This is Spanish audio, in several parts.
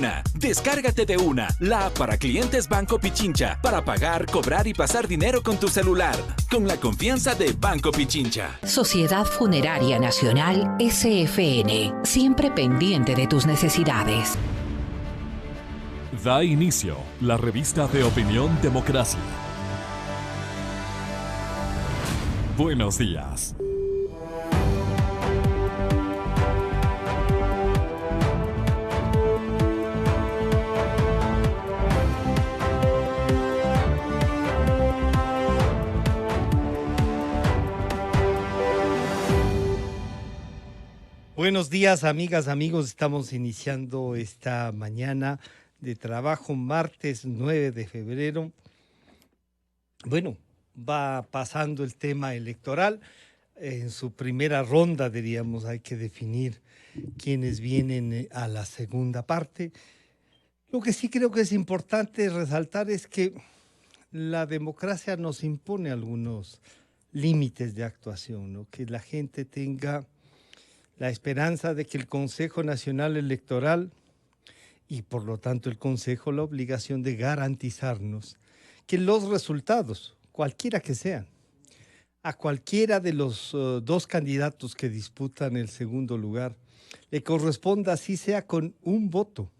Descárgate de una, la app para clientes Banco Pichincha, para pagar, cobrar y pasar dinero con tu celular, con la confianza de Banco Pichincha. Sociedad Funeraria Nacional SFN, siempre pendiente de tus necesidades. Da inicio la revista de opinión Democracia. Buenos días. Buenos días, amigas, amigos. Estamos iniciando esta mañana de trabajo, martes 9 de febrero. Bueno, va pasando el tema electoral. En su primera ronda, diríamos, hay que definir quiénes vienen a la segunda parte. Lo que sí creo que es importante resaltar es que la democracia nos impone algunos límites de actuación, ¿no? Que la gente tenga la esperanza de que el Consejo Nacional Electoral y por lo tanto el Consejo la obligación de garantizarnos que los resultados, cualquiera que sean, a cualquiera de los dos candidatos que disputan el segundo lugar, le corresponda, así sea con un voto.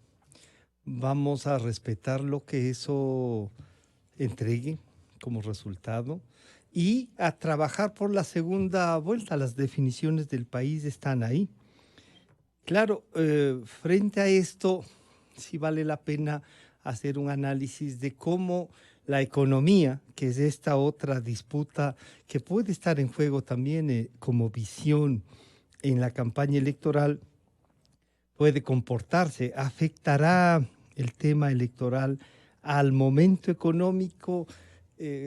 Vamos a respetar lo que eso entregue como resultado y a trabajar por la segunda vuelta. Las definiciones del país están ahí. Claro, frente a esto, sí vale la pena hacer un análisis de cómo la economía, que es esta otra disputa que puede estar en juego también como visión en la campaña electoral, puede comportarse. ¿Afectará el tema electoral al momento económico?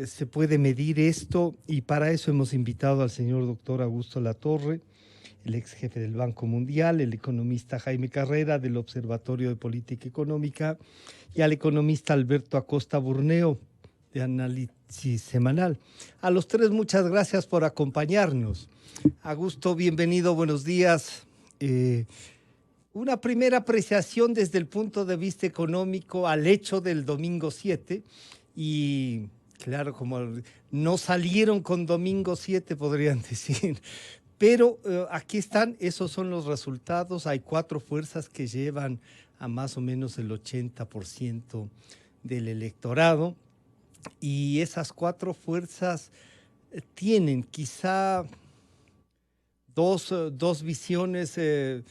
Se puede medir esto y para eso hemos invitado al señor doctor Augusto Latorre, el ex jefe del Banco Mundial, el economista Jaime Carrera del Observatorio de Política Económica y al economista Alberto Acosta Burneo de Análisis Semanal. A los tres muchas gracias por acompañarnos. Augusto, bienvenido, buenos días. Una primera apreciación desde el punto de vista económico al hecho del domingo 7 y claro, como no salieron con domingo 7 podrían decir, pero aquí están, esos son los resultados. Hay 4 fuerzas que llevan a más o menos el 80% del electorado y esas 4 fuerzas tienen quizá dos visiones se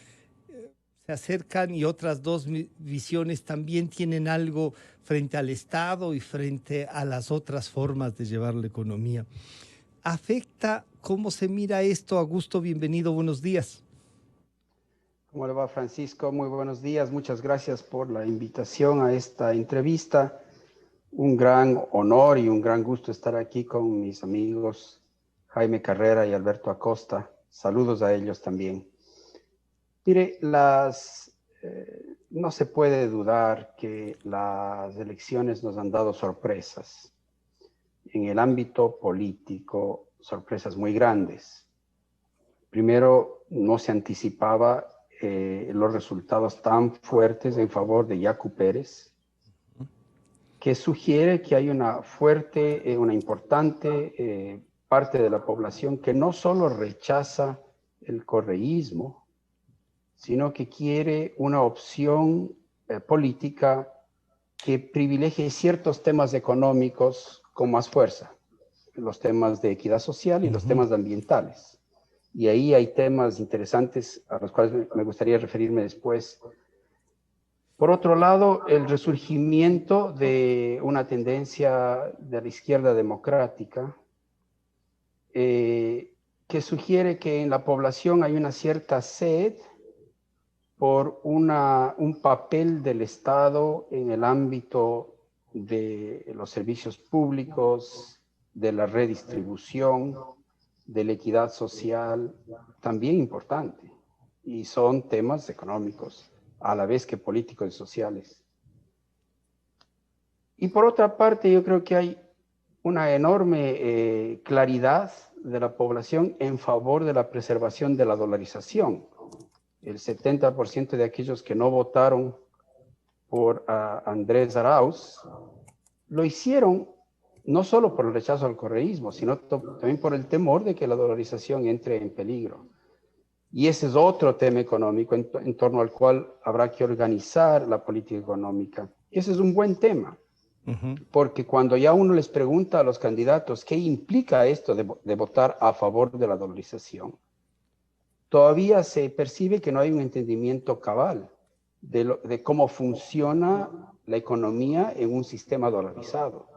acercan y otras 2 visiones también tienen algo frente al Estado y frente a las otras formas de llevar la economía. ¿Afecta cómo se mira esto? Augusto, bienvenido, buenos días. ¿Cómo le va, Francisco? Muy buenos días, muchas gracias por la invitación a esta entrevista. Un gran honor y un gran gusto estar aquí con mis amigos Jaime Carrera y Alberto Acosta. Saludos a ellos también. Mire, no se puede dudar que las elecciones nos han dado sorpresas. En el ámbito político, sorpresas muy grandes. Primero, no se anticipaba los resultados tan fuertes en favor de Yacu Pérez, que sugiere que hay una importante parte de la población que no solo rechaza el correísmo, sino que quiere una opción política que privilegie ciertos temas económicos con más fuerza, los temas de equidad social y los temas ambientales. Y ahí hay temas interesantes a los cuales me gustaría referirme después. Por otro lado, el resurgimiento de una tendencia de la izquierda democrática que sugiere que en la población hay una cierta sed por un papel del Estado en el ámbito de los servicios públicos, de la redistribución, de la equidad social, también importante. Y son temas económicos, a la vez que políticos y sociales. Y por otra parte, yo creo que hay una enorme claridad de la población en favor de la preservación de la dolarización. El 70% de aquellos que no votaron por Andrés Arauz, lo hicieron no solo por el rechazo al correísmo, sino también por el temor de que la dolarización entre en peligro. Y ese es otro tema económico en torno al cual habrá que organizar la política económica. Ese es un buen tema, porque cuando ya uno les pregunta a los candidatos qué implica esto de votar a favor de la dolarización, todavía se percibe que no hay un entendimiento cabal de cómo funciona la economía en un sistema dolarizado.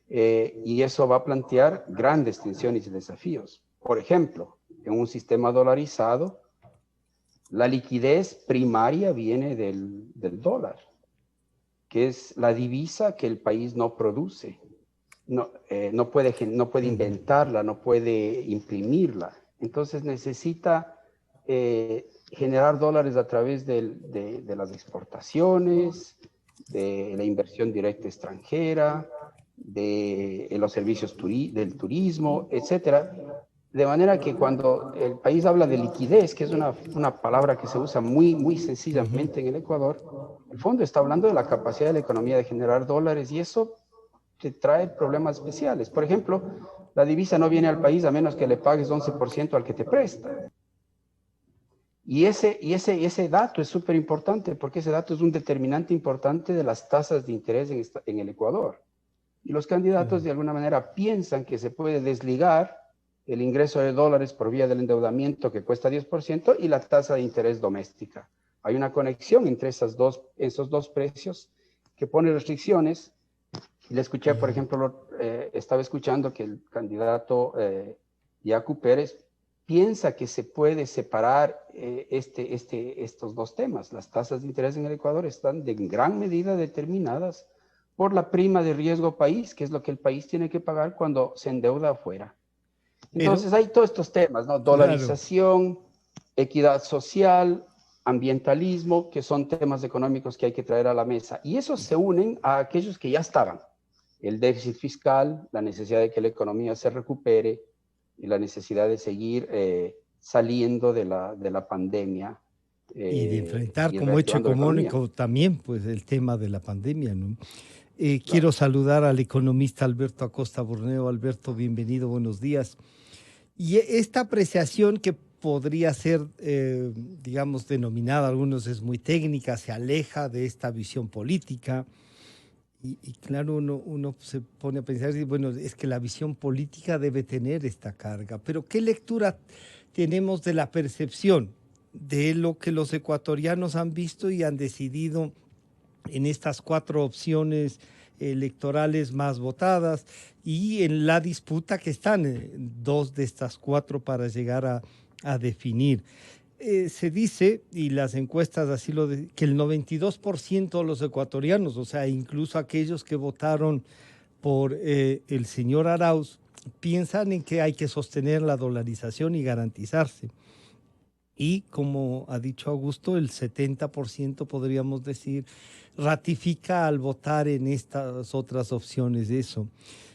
Y eso va a plantear grandes tensiones y desafíos. Por ejemplo, en un sistema dolarizado, la liquidez primaria viene del dólar, que es la divisa que el país no produce. No puede inventarla, no puede imprimirla. Entonces necesita generar dólares a través de las exportaciones, de la inversión directa extranjera, de los servicios del turismo, etcétera. De manera que cuando el país habla de liquidez, que es una palabra que se usa muy sencillamente en el Ecuador, el fondo está hablando de la capacidad de la economía de generar dólares, y eso te trae problemas especiales. Por ejemplo, la divisa no viene al país a menos que le pagues 11% al que te presta. Y ese dato es súper importante, porque ese dato es un determinante importante de las tasas de interés en el Ecuador. Y los candidatos de alguna manera piensan que se puede desligar el ingreso de dólares por vía del endeudamiento, que cuesta 10%, y la tasa de interés doméstica. Hay una conexión entre esos dos precios que pone restricciones. Le escuché, por ejemplo, estaba escuchando que el candidato Yacu Pérez piensa que se puede separar estos dos temas. Las tasas de interés en el Ecuador están en gran medida determinadas por la prima de riesgo país, que es lo que el país tiene que pagar cuando se endeuda afuera. Entonces hay todos estos temas, ¿no? Dolarización, claro, equidad social, ambientalismo, que son temas económicos que hay que traer a la mesa. Y esos se unen a aquellos que ya estaban. El déficit fiscal, la necesidad de que la economía se recupere y la necesidad de seguir saliendo de la pandemia. Y de enfrentar como hecho económico también pues, el tema de la pandemia, ¿no? Claro. Quiero saludar al economista Alberto Acosta Borneo. Alberto, bienvenido, buenos días. Y esta apreciación que podría ser, digamos, denominada, algunos es muy técnica, se aleja de esta visión política. Y claro, uno se pone a pensar, bueno, es que la visión política debe tener esta carga. Pero ¿qué lectura tenemos de la percepción de lo que los ecuatorianos han visto y han decidido en estas 4 opciones electorales más votadas y en la disputa que están 2 de estas 4 para llegar a definir? Se dice, y las encuestas así que el 92% de los ecuatorianos, o sea, incluso aquellos que votaron por el señor Arauz, piensan en que hay que sostener la dolarización y garantizarse. Y como ha dicho Augusto, el 70% podríamos decir ratifica al votar en estas otras opciones de eso.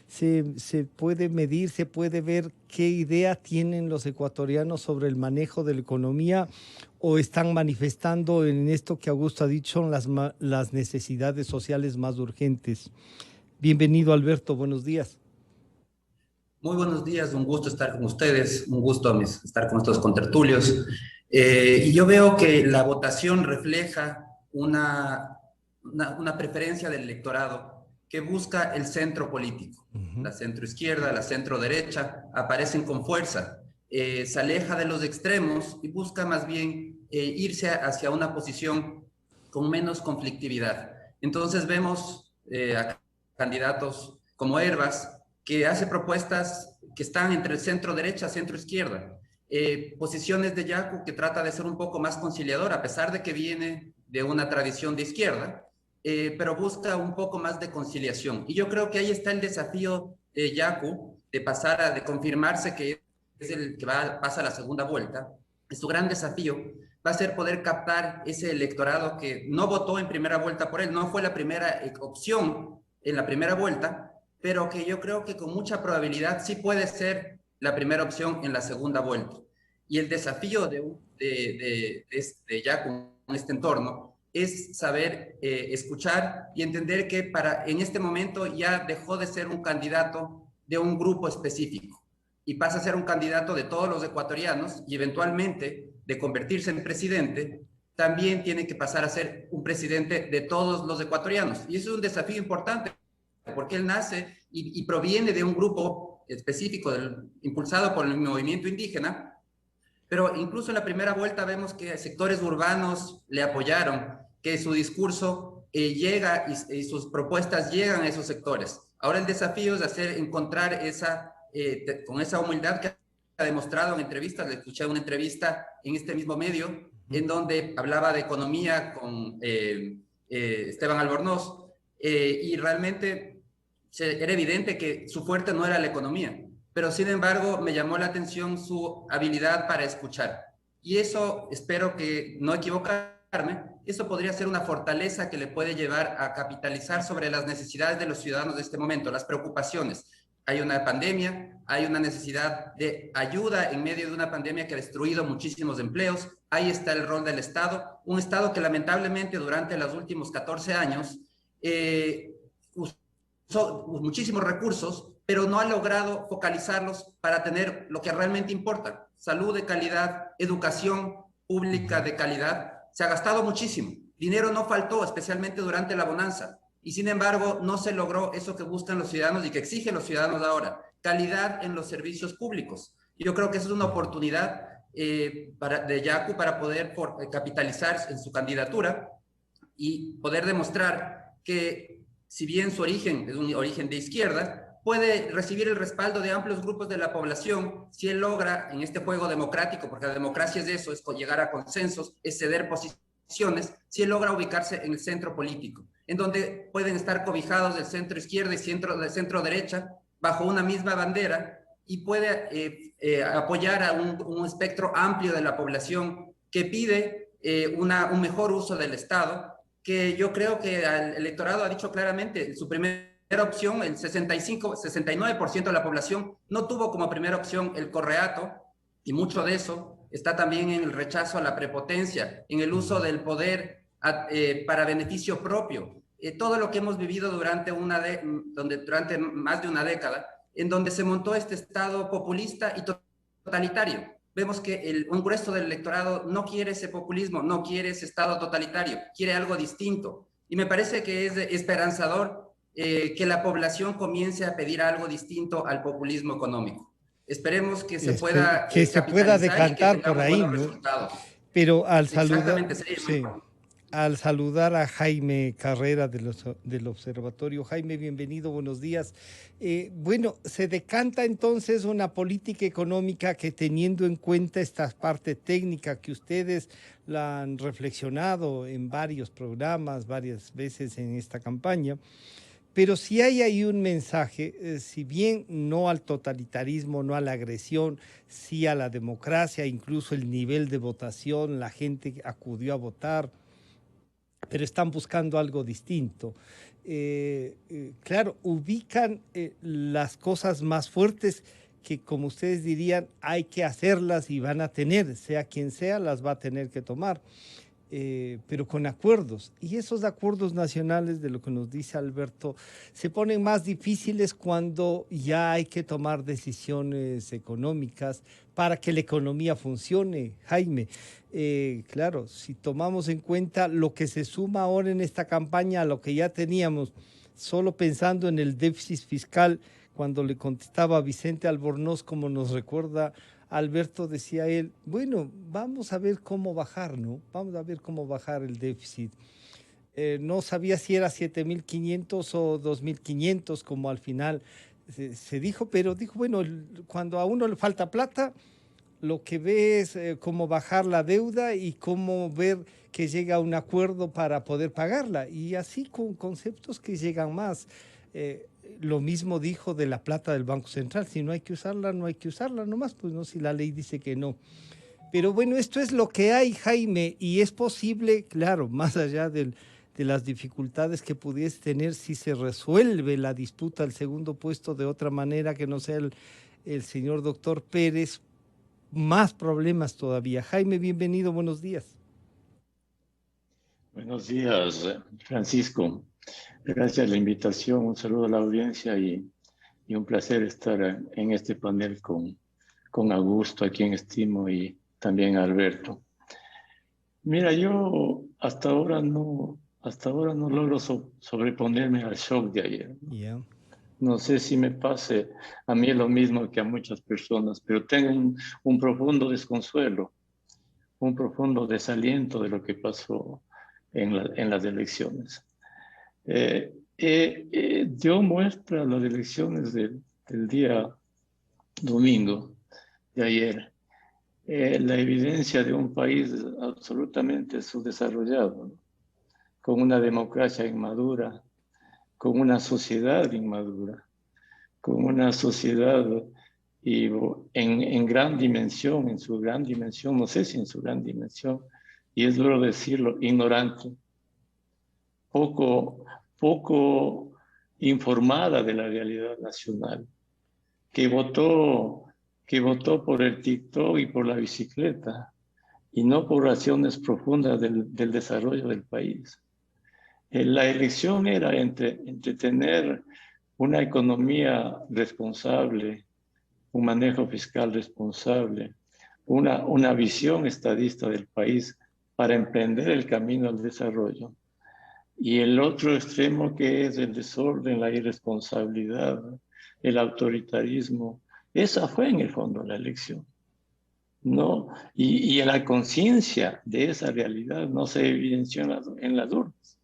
Se puede medir, se puede ver qué idea tienen los ecuatorianos sobre el manejo de la economía, o están manifestando en esto que Augusto ha dicho, las necesidades sociales más urgentes. Bienvenido, Alberto, buenos días. Muy buenos días, un gusto estar con ustedes, un gusto estar con estos contertulios. Y yo veo que la votación refleja una preferencia del electorado que busca el centro político. La centroizquierda, la centroderecha aparecen con fuerza, se aleja de los extremos y busca más bien irse hacia una posición con menos conflictividad. Entonces vemos a candidatos como Hervas, que hace propuestas que están entre centro-derecha, centro-izquierda. Posiciones de Yacu, que trata de ser un poco más conciliador, a pesar de que viene de una tradición de izquierda, pero busca un poco más de conciliación. Y yo creo que ahí está el desafío de Yacu, de confirmarse que es el que pasa a la segunda vuelta. Su gran desafío va a ser poder captar ese electorado que no votó en primera vuelta por él, no fue la primera opción en la primera vuelta, pero que yo creo que con mucha probabilidad sí puede ser la primera opción en la segunda vuelta. Y el desafío de Yacu en este entorno es saber escuchar y entender que en este momento ya dejó de ser un candidato de un grupo específico y pasa a ser un candidato de todos los ecuatorianos y eventualmente de convertirse en presidente, también tiene que pasar a ser un presidente de todos los ecuatorianos. Y eso es un desafío importante porque él nace y proviene de un grupo específico impulsado por el movimiento indígena, pero incluso en la primera vuelta vemos que sectores urbanos le apoyaron, que su discurso llega y sus propuestas llegan a esos sectores. Ahora el desafío es encontrar con esa humildad que ha demostrado en entrevistas. Le escuché una entrevista en este mismo medio en donde hablaba de economía con Esteban Albornoz y realmente era evidente que su fuerte no era la economía, pero sin embargo me llamó la atención su habilidad para escuchar. Y eso, espero que no equivocarme, eso podría ser una fortaleza que le puede llevar a capitalizar sobre las necesidades de los ciudadanos de este momento, las preocupaciones. Hay una pandemia, hay una necesidad de ayuda en medio de una pandemia que ha destruido muchísimos empleos. Ahí está el rol del Estado, un Estado que lamentablemente durante los últimos 14 años usó muchísimos recursos, pero no ha logrado focalizarlos para tener lo que realmente importa: salud de calidad, educación pública de calidad. Se ha gastado muchísimo, dinero no faltó, especialmente durante la bonanza, y sin embargo no se logró eso que buscan los ciudadanos y que exigen los ciudadanos ahora: calidad en los servicios públicos. Y yo creo que esa es una oportunidad de Yacu para poder capitalizar en su candidatura y poder demostrar que, si bien su origen es un origen de izquierda, puede recibir el respaldo de amplios grupos de la población si él logra, en este juego democrático, porque la democracia es eso, es llegar a consensos, es ceder posiciones, si él logra ubicarse en el centro político, en donde pueden estar cobijados del centro izquierda y del centro derecha bajo una misma bandera, y puede apoyar a un espectro amplio de la población que pide un mejor uso del Estado, que yo creo que el electorado ha dicho claramente. Su primera opción, el 69% de la población no tuvo como primera opción el correato, y mucho de eso está también en el rechazo a la prepotencia, en el uso del poder para beneficio propio. Todo lo que hemos vivido durante más de una década, en donde se montó este Estado populista y totalitario. Vemos que un grueso del electorado no quiere ese populismo, no quiere ese Estado totalitario, quiere algo distinto. Y me parece que es esperanzador que la población comience a pedir algo distinto al populismo económico. Esperemos que se pueda que se pueda decantar por ahí, ¿no? Resultados. Pero al saludar a Jaime Carrera del Observatorio. Jaime, bienvenido, buenos días. Bueno, se decanta entonces una política económica que, teniendo en cuenta esta parte técnica que ustedes la han reflexionado en varios programas, varias veces en esta campaña, pero sí hay ahí un mensaje, si bien no al totalitarismo, no a la agresión, sí a la democracia, incluso el nivel de votación, la gente acudió a votar, pero están buscando algo distinto. Claro, ubican las cosas más fuertes que, como ustedes dirían, hay que hacerlas y van a tener, sea quien sea, las va a tener que tomar. Pero con acuerdos, y esos acuerdos nacionales, de lo que nos dice Alberto, se ponen más difíciles cuando ya hay que tomar decisiones económicas para que la economía funcione. Jaime, claro, si tomamos en cuenta lo que se suma ahora en esta campaña a lo que ya teníamos, solo pensando en el déficit fiscal, cuando le contestaba a Vicente Albornoz, como nos recuerda Alberto, decía él, bueno, vamos a ver cómo bajar, ¿no? Vamos a ver cómo bajar el déficit. No sabía si era 7.500 o 2.500, como al final se dijo, pero dijo, bueno, cuando a uno le falta plata, lo que ve es cómo bajar la deuda y cómo ver que llega a un acuerdo para poder pagarla. Y así con conceptos que llegan más. Lo mismo dijo de la plata del Banco Central: si no hay que usarla, no hay que usarla nomás, pues no, si la ley dice que no. Pero bueno, esto es lo que hay, Jaime, y es posible, claro, más allá de las dificultades que pudiese tener si se resuelve la disputa al segundo puesto de otra manera que no sea el señor doctor Pérez, más problemas todavía. Jaime, bienvenido, buenos días. Buenos días, Francisco. Gracias por la invitación. Un saludo a la audiencia y un placer estar en este panel con Augusto, a quien estimo, y también a Alberto. Mira, yo hasta ahora no logro sobreponerme al shock de ayer. Yeah. No sé si me pase a mí lo mismo que a muchas personas, pero tengo un profundo desconsuelo, un profundo desaliento de lo que pasó en las elecciones. Dio muestra las elecciones del día domingo de ayer, la evidencia de un país absolutamente subdesarrollado, ¿no? Con una democracia inmadura, con una sociedad inmadura, con una sociedad y en gran dimensión, en su gran dimensión, no sé si en su gran dimensión, y es duro decirlo, ignorante, poco informada de la realidad nacional, que votó por el TikTok y por la bicicleta, y no por razones profundas del desarrollo del país. La elección era entre tener una economía responsable, un manejo fiscal responsable, una visión estadista del país para emprender el camino al desarrollo. Y el otro extremo, que es el desorden, la irresponsabilidad, el autoritarismo. Esa fue en el fondo la elección, ¿no? Y la conciencia de esa realidad no se evidenció en las urnas.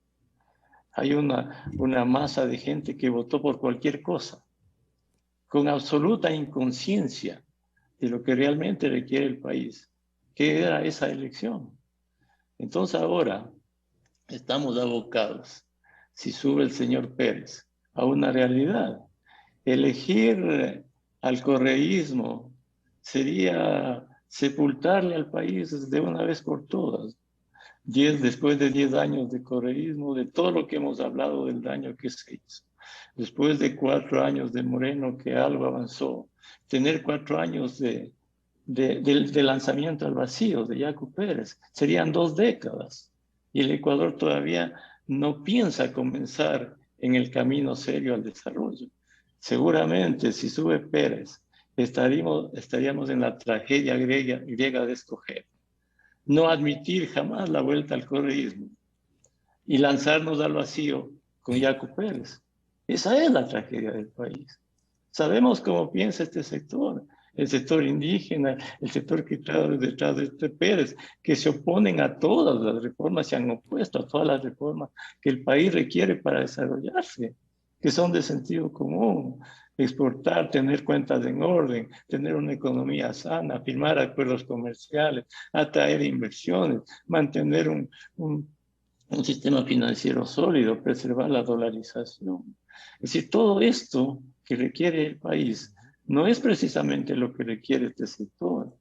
Hay una masa de gente que votó por cualquier cosa, con absoluta inconsciencia de lo que realmente requiere el país, que era esa elección. Entonces ahora estamos abocados, si sube el señor Pérez, a una realidad. Elegir al correísmo sería sepultarle al país de una vez por todas. Después de 10 años de correísmo, de todo lo que hemos hablado del daño que se hizo. Después de 4 años de Moreno, que algo avanzó. Tener 4 años de lanzamiento al vacío de Yacu Pérez. Serían 2 décadas. Y el Ecuador todavía no piensa comenzar en el camino serio al desarrollo. Seguramente, si sube Pérez, estaríamos en la tragedia griega de escoger. No admitir jamás la vuelta al correísmo y lanzarnos al vacío con Yacu Pérez. Esa es la tragedia del país. Sabemos cómo piensa este sector, el sector indígena, el sector que está detrás de este Pérez, que se oponen a todas las reformas, se han opuesto a todas las reformas que el país requiere para desarrollarse, que son de sentido común: exportar, tener cuentas en orden, tener una economía sana, firmar acuerdos comerciales, atraer inversiones, mantener un sistema financiero sólido, preservar la dolarización. Es decir, todo esto que requiere el país no es precisamente lo que requiere este sector.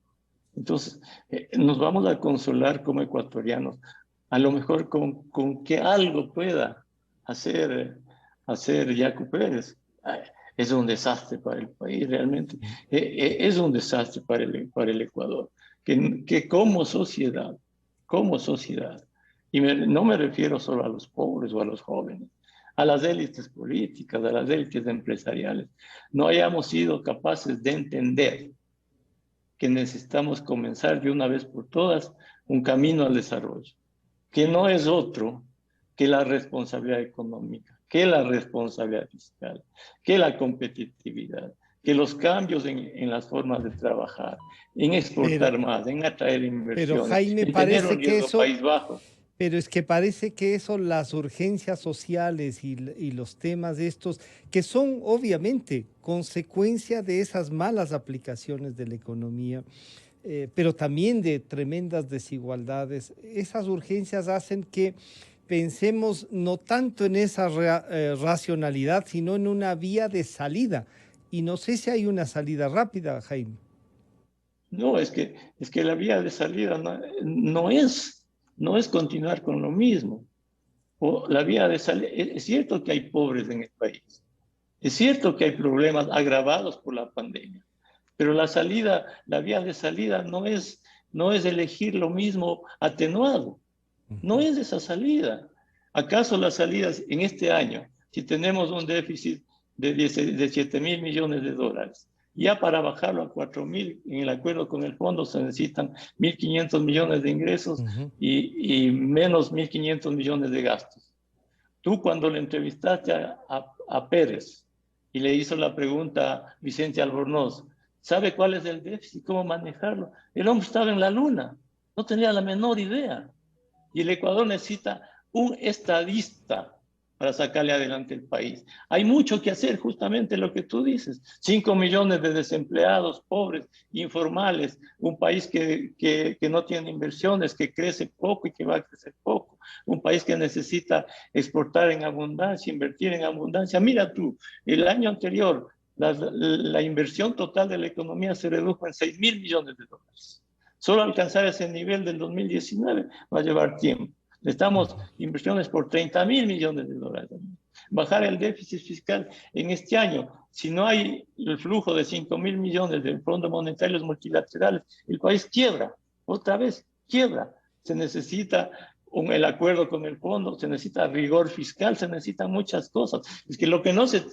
Entonces, nos vamos a consolar como ecuatorianos, a lo mejor con que algo pueda hacer Yacu Pérez. Es un desastre para el país, realmente. Es un desastre para el Ecuador. Que como sociedad, y no me refiero solo a los pobres o a los jóvenes, a las élites políticas, a las élites empresariales, no hayamos sido capaces de entender que necesitamos comenzar de una vez por todas un camino al desarrollo, que no es otro que la responsabilidad económica, que la responsabilidad fiscal, que la competitividad, que los cambios en las formas de trabajar, en exportar más, en atraer inversiones, pero Jaime, en parece tener un que eso, país bajo. Pero es que parece que eso, las urgencias sociales y los temas estos, que son obviamente consecuencia de esas malas aplicaciones de la economía, pero también de tremendas desigualdades, esas urgencias hacen que pensemos no tanto en esa racionalidad, sino en una vía de salida. Y no sé si hay una salida rápida, Jaime. No, es que la vía de salida no es continuar con lo mismo. La vía de salida, es cierto que hay pobres en el país, es cierto que hay problemas agravados por la pandemia, pero la vía de salida no es elegir lo mismo atenuado. No es esa salida. ¿Acaso las salidas en este año, si tenemos un déficit de 7.000 millones de dólares, ya para bajarlo a 4.000, en el acuerdo con el fondo se necesitan 1.500 millones de ingresos y menos 1.500 millones de gastos? Tú cuando le entrevistaste a Pérez y le hizo la pregunta a Vicente Albornoz, ¿sabe cuál es el déficit? ¿Cómo manejarlo? El hombre estaba en la luna, no tenía la menor idea. Y el Ecuador necesita un estadista para sacarle adelante el país. Hay mucho que hacer, justamente lo que tú dices. 5 millones de desempleados, pobres, informales, un país que no tiene inversiones, que crece poco y que va a crecer poco, un país que necesita exportar en abundancia, invertir en abundancia. Mira tú, el año anterior, la inversión total de la economía se redujo en 6.000 millones de dólares. Solo alcanzar ese nivel del 2019 va a llevar tiempo. Necesitamos inversiones por 30.000 millones de dólares. Bajar el déficit fiscal en este año. Si no hay el flujo de 5.000 millones de fondos monetarios multilaterales, el país quiebra. Otra vez, quiebra. Se necesita el acuerdo con el fondo, se necesita rigor fiscal, se necesitan muchas cosas. Es que lo que no se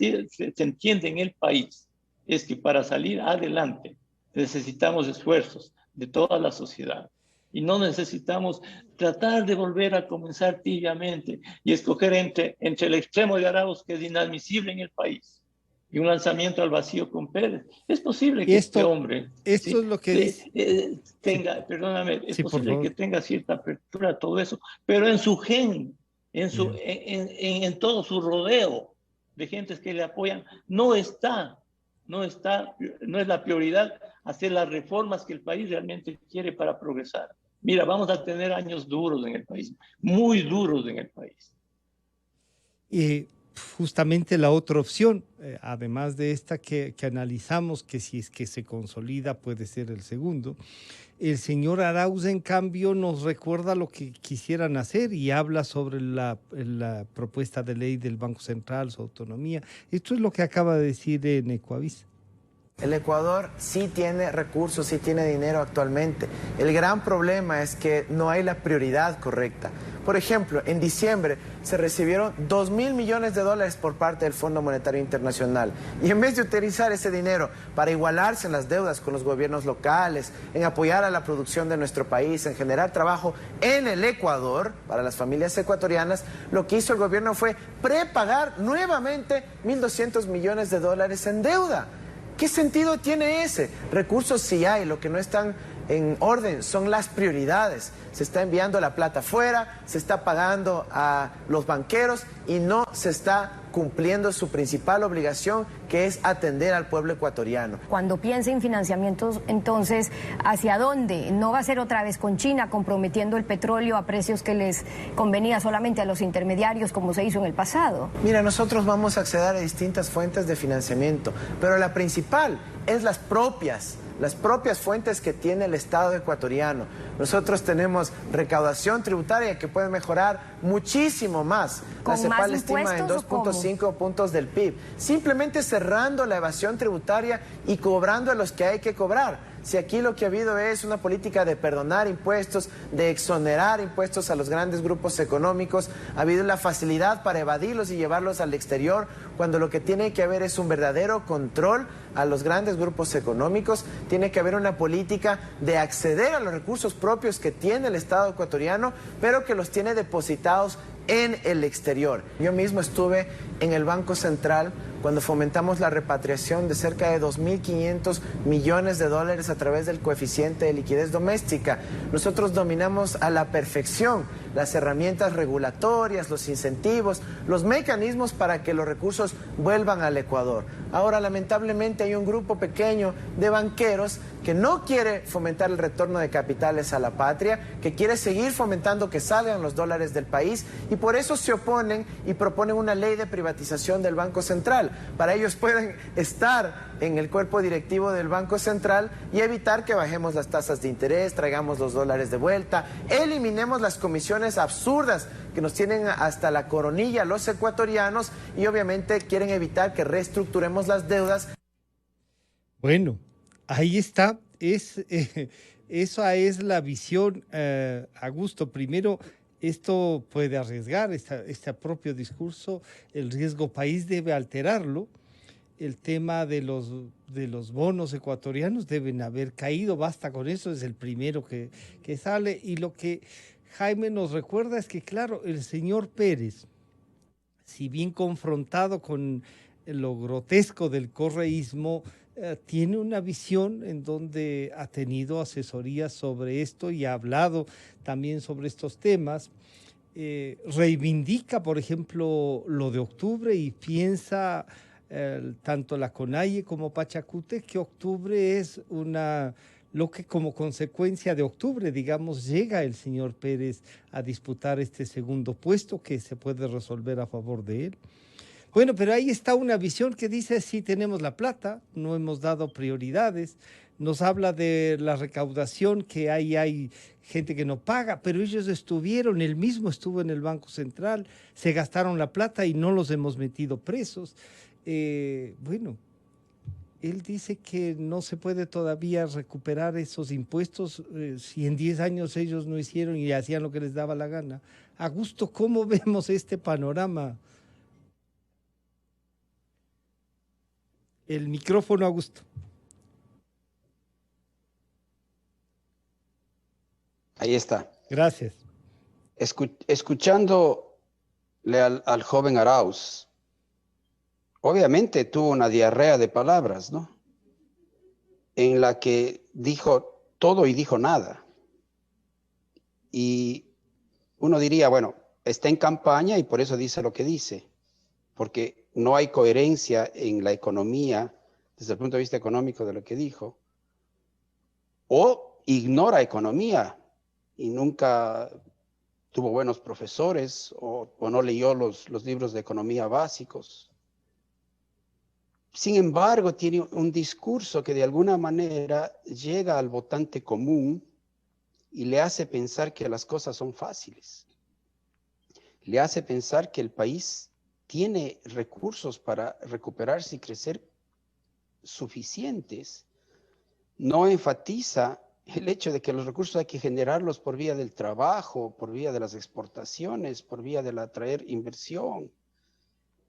entiende en el país es que para salir adelante necesitamos esfuerzos de toda la sociedad. Y no necesitamos tratar de volver a comenzar tibiamente y escoger entre el extremo de Arauz, que es inadmisible en el país, y un lanzamiento al vacío con Pérez. Es posible que este hombre ¿sí? Es lo que dice. Tenga, perdóname, es posible que tenga cierta apertura a todo eso, pero en su gen, en todo su rodeo de gentes que le apoyan, no es la prioridad hacer las reformas que el país realmente quiere para progresar. Mira, vamos a tener años duros en el país, muy duros en el país. Y justamente la otra opción, además de esta que analizamos, que si es que se consolida puede ser el segundo, el señor Arauz, en cambio, nos recuerda lo que quisieran hacer y habla sobre la propuesta de ley del Banco Central, su autonomía. Esto es lo que acaba de decir en Ecoavisa. El Ecuador sí tiene recursos, sí tiene dinero actualmente. El gran problema es que no hay la prioridad correcta. Por ejemplo, en diciembre se recibieron 2.000 millones de dólares por parte del Fondo Monetario Internacional. Y en vez de utilizar ese dinero para igualarse en las deudas con los gobiernos locales, en apoyar a la producción de nuestro país, en generar trabajo en el Ecuador para las familias ecuatorianas, lo que hizo el gobierno fue prepagar nuevamente 1.200 millones de dólares en deuda. ¿Qué sentido tiene ese? Recursos sí hay, lo que no están en orden son las prioridades. Se está enviando la plata afuera, se está pagando a los banqueros y no se está cumpliendo su principal obligación, que es atender al pueblo ecuatoriano. Cuando piense en financiamientos, entonces, ¿hacia dónde? ¿No va a ser otra vez con China comprometiendo el petróleo a precios que les convenía solamente a los intermediarios, como se hizo en el pasado? Mira, nosotros vamos a acceder a distintas fuentes de financiamiento, pero la principal es las propias fuentes que tiene el Estado ecuatoriano. Nosotros tenemos recaudación tributaria que puede mejorar muchísimo más. La CEPAL estima en 2.5 puntos del PIB. Simplemente cerrando la evasión tributaria y cobrando a los que hay que cobrar. Si aquí lo que ha habido es una política de perdonar impuestos, de exonerar impuestos a los grandes grupos económicos, ha habido la facilidad para evadirlos y llevarlos al exterior, cuando lo que tiene que haber es un verdadero control a los grandes grupos económicos. Tiene que haber una política de acceder a los recursos propios que tiene el Estado ecuatoriano, pero que los tiene depositados en el exterior. Yo mismo estuve en el Banco Central cuando fomentamos la repatriación de cerca de 2.500 millones de dólares a través del coeficiente de liquidez doméstica. Nosotros dominamos a la perfección las herramientas regulatorias, los incentivos, los mecanismos para que los recursos vuelvan al Ecuador. Ahora, lamentablemente, hay un grupo pequeño de banqueros que no quiere fomentar el retorno de capitales a la patria, que quiere seguir fomentando que salgan los dólares del país, y por eso se oponen y proponen una ley de privatización del Banco Central. Para ellos pueden estar en el cuerpo directivo del Banco Central y evitar que bajemos las tasas de interés, traigamos los dólares de vuelta, eliminemos las comisiones absurdas que nos tienen hasta la coronilla los ecuatorianos, y obviamente quieren evitar que reestructuremos las deudas. Bueno, ahí está. Esa es la visión, Augusto. Primero, Esto puede arriesgar este propio discurso, el riesgo país debe alterarlo. El tema de los bonos ecuatorianos deben haber caído, basta con eso, es el primero que sale. Y lo que Jaime nos recuerda es que, claro, el señor Pérez, si bien confrontado con lo grotesco del correísmo, tiene una visión en donde ha tenido asesorías sobre esto y ha hablado también sobre estos temas. Reivindica, por ejemplo, lo de octubre y piensa tanto la CONAIE como Pachacute que octubre es lo que como consecuencia de octubre, digamos, llega el señor Pérez a disputar este segundo puesto que se puede resolver a favor de él. Bueno, pero ahí está una visión que dice, sí tenemos la plata, no hemos dado prioridades, nos habla de la recaudación, que hay gente que no paga, pero ellos estuvieron, él mismo estuvo en el Banco Central, se gastaron la plata y no los hemos metido presos. Bueno, él dice que no se puede todavía recuperar esos impuestos si en 10 años ellos no hicieron y hacían lo que les daba la gana. Augusto, ¿cómo vemos este panorama? El micrófono, Augusto. Ahí está. Gracias. Escuchándole al joven Arauz, obviamente tuvo una diarrea de palabras, ¿no? En la que dijo todo y dijo nada. Y uno diría, bueno, está en campaña y por eso dice lo que dice, porque no hay coherencia en la economía desde el punto de vista económico de lo que dijo, o ignora economía y nunca tuvo buenos profesores o no leyó los libros de economía básicos. Sin embargo, tiene un discurso que de alguna manera llega al votante común y le hace pensar que las cosas son fáciles. Le hace pensar que el país tiene recursos para recuperarse y crecer suficientes. No enfatiza el hecho de que los recursos hay que generarlos por vía del trabajo, por vía de las exportaciones, por vía de atraer inversión.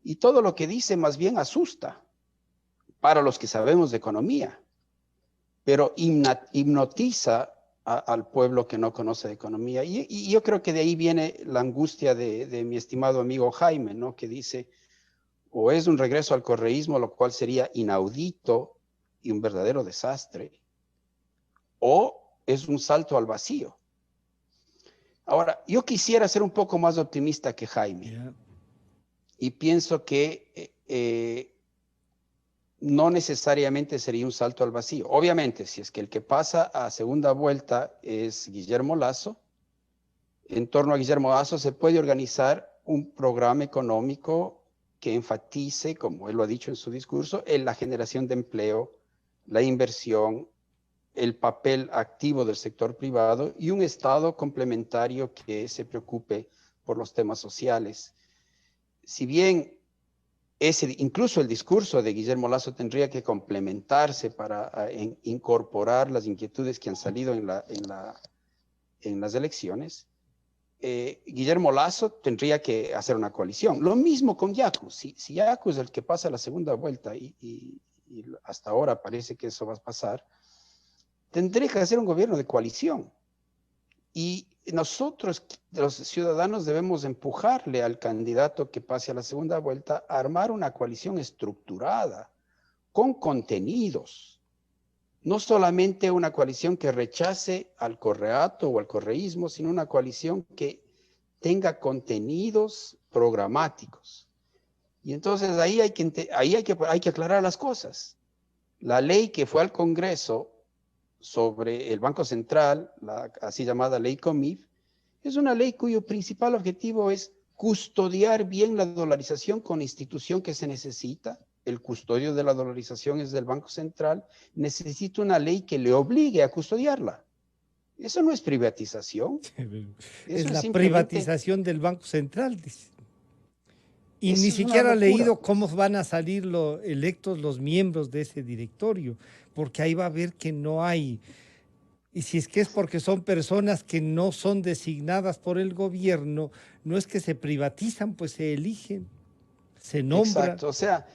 Y todo lo que dice más bien asusta para los que sabemos de economía, pero hipnotiza al pueblo que no conoce de economía. Y yo creo que de ahí viene la angustia de mi estimado amigo Jaime, ¿no? Que dice, o es un regreso al correísmo, lo cual sería inaudito y un verdadero desastre, o es un salto al vacío. Ahora, yo quisiera ser un poco más optimista que Jaime, y pienso que no necesariamente sería un salto al vacío. Obviamente, si es que el que pasa a segunda vuelta es Guillermo Lasso, en torno a Guillermo Lasso se puede organizar un programa económico que enfatice, como él lo ha dicho en su discurso, en la generación de empleo, la inversión, el papel activo del sector privado y un Estado complementario que se preocupe por los temas sociales. Si bien incluso el discurso de Guillermo Lasso tendría que complementarse para incorporar las inquietudes que han salido en las elecciones, Guillermo Lasso tendría que hacer una coalición. Lo mismo con Yacu. Si Yacu es el que pasa la segunda vuelta y hasta ahora parece que eso va a pasar, tendría que hacer un gobierno de coalición. Y nosotros, los ciudadanos, debemos empujarle al candidato que pase a la segunda vuelta a armar una coalición estructurada, con contenidos. No solamente una coalición que rechace al correato o al correísmo, sino una coalición que tenga contenidos programáticos. Y entonces ahí hay que aclarar las cosas. La ley que fue al Congreso sobre el Banco Central, la así llamada ley COMIF, es una ley cuyo principal objetivo es custodiar bien la dolarización con la institución que se necesita. El custodio de la dolarización es del Banco Central. Necesita una ley que le obligue a custodiarla. Eso no es privatización. Es la privatización del Banco Central, dice. Y ni siquiera ha leído cómo van a salir electos los miembros de ese directorio, porque ahí va a ver que no hay Y si es que es porque son personas que no son designadas por el gobierno, no es que se privatizan, pues se eligen, se nombran. Exacto, o sea,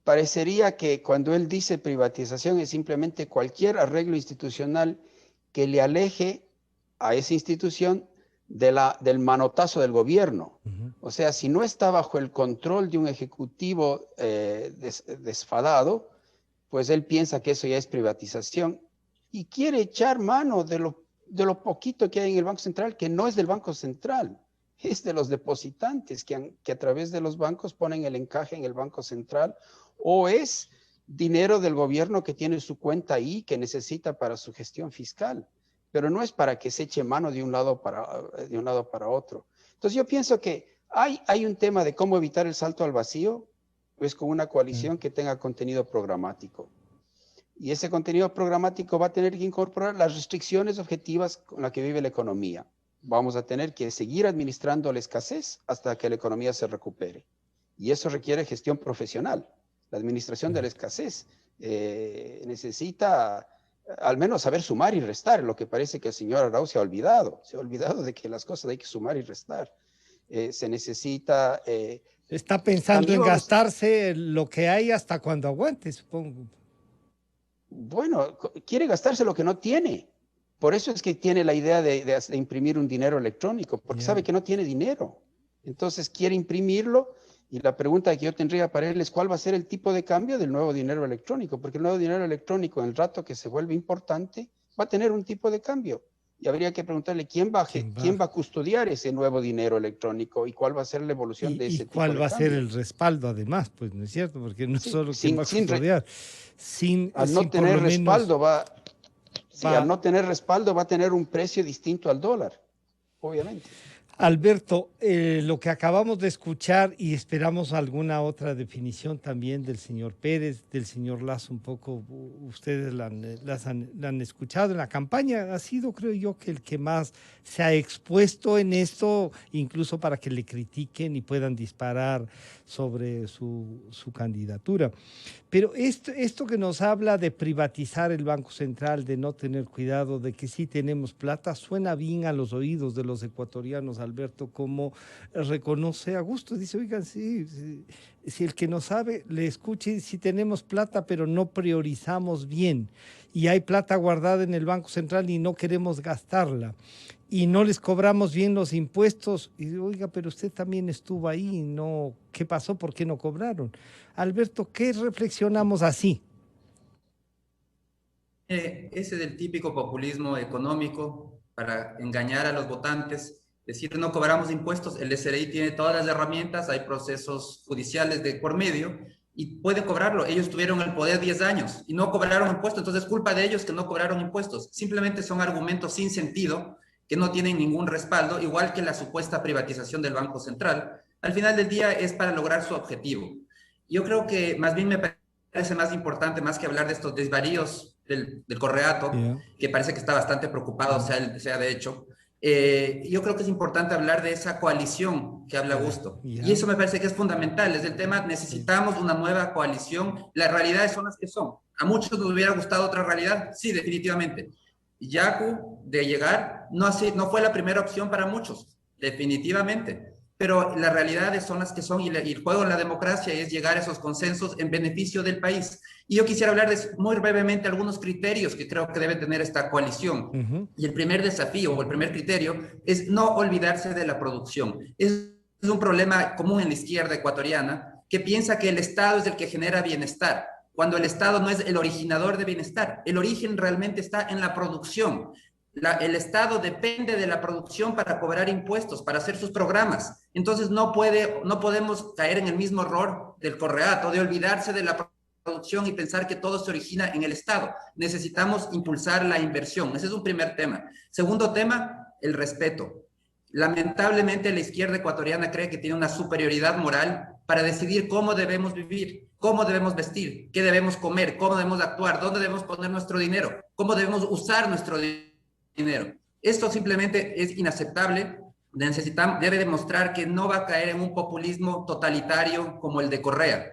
parecería que cuando él dice privatización es simplemente cualquier arreglo institucional que le aleje a esa institución del manotazo del gobierno. O sea, si no está bajo el control de un ejecutivo desfadado, pues él piensa que eso ya es privatización y quiere echar mano de lo poquito que hay en el Banco Central, que no es del Banco Central, es de los depositantes que a través de los bancos ponen el encaje en el Banco Central, o es dinero del gobierno que tiene su cuenta ahí, que necesita para su gestión fiscal, pero no es para que se eche mano de un lado para otro. Entonces yo pienso que hay un tema de cómo evitar el salto al vacío, pues con una coalición que tenga contenido programático. Y ese contenido programático va a tener que incorporar las restricciones objetivas con las que vive la economía. Vamos a tener que seguir administrando la escasez hasta que la economía se recupere. Y eso requiere gestión profesional. La administración de la escasez necesita al menos saber sumar y restar, lo que parece que el señor Arauz se ha olvidado. Se ha olvidado de que las cosas hay que sumar y restar. Se necesita... Está pensando en gastarse lo que hay hasta cuando aguante, supongo. Bueno, quiere gastarse lo que no tiene. Por eso es que tiene la idea de imprimir un dinero electrónico, porque sabe que no tiene dinero. Entonces quiere imprimirlo, y la pregunta que yo tendría para él es ¿cuál va a ser el tipo de cambio del nuevo dinero electrónico? Porque el nuevo dinero electrónico, en el rato que se vuelve importante, va a tener un tipo de cambio. Y habría que preguntarle quién va a custodiar ese nuevo dinero electrónico y cuál va a ser la evolución de ese tipo de cambio. ¿Y cuál va a ser el respaldo además? Pues no es cierto, porque no solo quién va a custodiar. Al no tener respaldo va a tener un precio distinto al dólar, obviamente. Alberto, lo que acabamos de escuchar, y esperamos alguna otra definición también del señor Pérez, del señor Lazo, un poco, ustedes la han escuchado en la campaña, ha sido, creo yo, que el que más se ha expuesto en esto, incluso para que le critiquen y puedan disparar sobre su candidatura. Pero esto que nos habla de privatizar el Banco Central, de no tener cuidado, de que sí tenemos plata, suena bien a los oídos de los ecuatorianos, Alberto, como reconoce a gusto. Dice, oigan, sí, si el que no sabe le escuche, si tenemos plata, pero no priorizamos bien. Y hay plata guardada en el Banco Central y no queremos gastarla. Y no les cobramos bien los impuestos. Y oiga, pero usted también estuvo ahí, ¿no? ¿Qué pasó? ¿Por qué no cobraron? Alberto, ¿qué reflexionamos así? Ese del típico populismo económico para engañar a los votantes, decir no cobramos impuestos, el SRI tiene todas las herramientas, hay procesos judiciales de por medio y puede cobrarlo. Ellos tuvieron el poder 10 años y no cobraron impuestos, entonces es culpa de ellos que no cobraron impuestos. Simplemente son argumentos sin sentido que no tienen ningún respaldo, igual que la supuesta privatización del Banco Central. Al final del día es para lograr su objetivo. Yo creo que más bien me parece más importante, más que hablar de estos desvaríos del Correato, que parece que está bastante preocupado, sea de hecho, yo creo que es importante hablar de esa coalición que habla Augusto. Y eso me parece que es fundamental, es el tema, necesitamos una nueva coalición, las realidades son las que son. ¿A muchos nos hubiera gustado otra realidad? Sí, definitivamente. Yacu, de llegar, no fue la primera opción para muchos, definitivamente. Pero las realidades son las que son y el juego en la democracia es llegar a esos consensos en beneficio del país. Y yo quisiera hablar muy brevemente algunos criterios que creo que debe tener esta coalición. Y el primer desafío o el primer criterio es no olvidarse de la producción. Es un problema común en la izquierda ecuatoriana que piensa que el Estado es el que genera bienestar, cuando el Estado no es el originador de bienestar. El origen realmente está en la producción. El Estado depende de la producción para cobrar impuestos, para hacer sus programas. Entonces no podemos caer en el mismo error del Correato, de olvidarse de la producción y pensar que todo se origina en el Estado. Necesitamos impulsar la inversión. Ese es un primer tema. Segundo tema, el respeto. Lamentablemente la izquierda ecuatoriana cree que tiene una superioridad moral para decidir cómo debemos vivir, cómo debemos vestir, qué debemos comer, cómo debemos actuar, dónde debemos poner nuestro dinero, cómo debemos usar nuestro dinero. Esto simplemente es inaceptable. Debe demostrar que no va a caer en un populismo totalitario como el de Correa.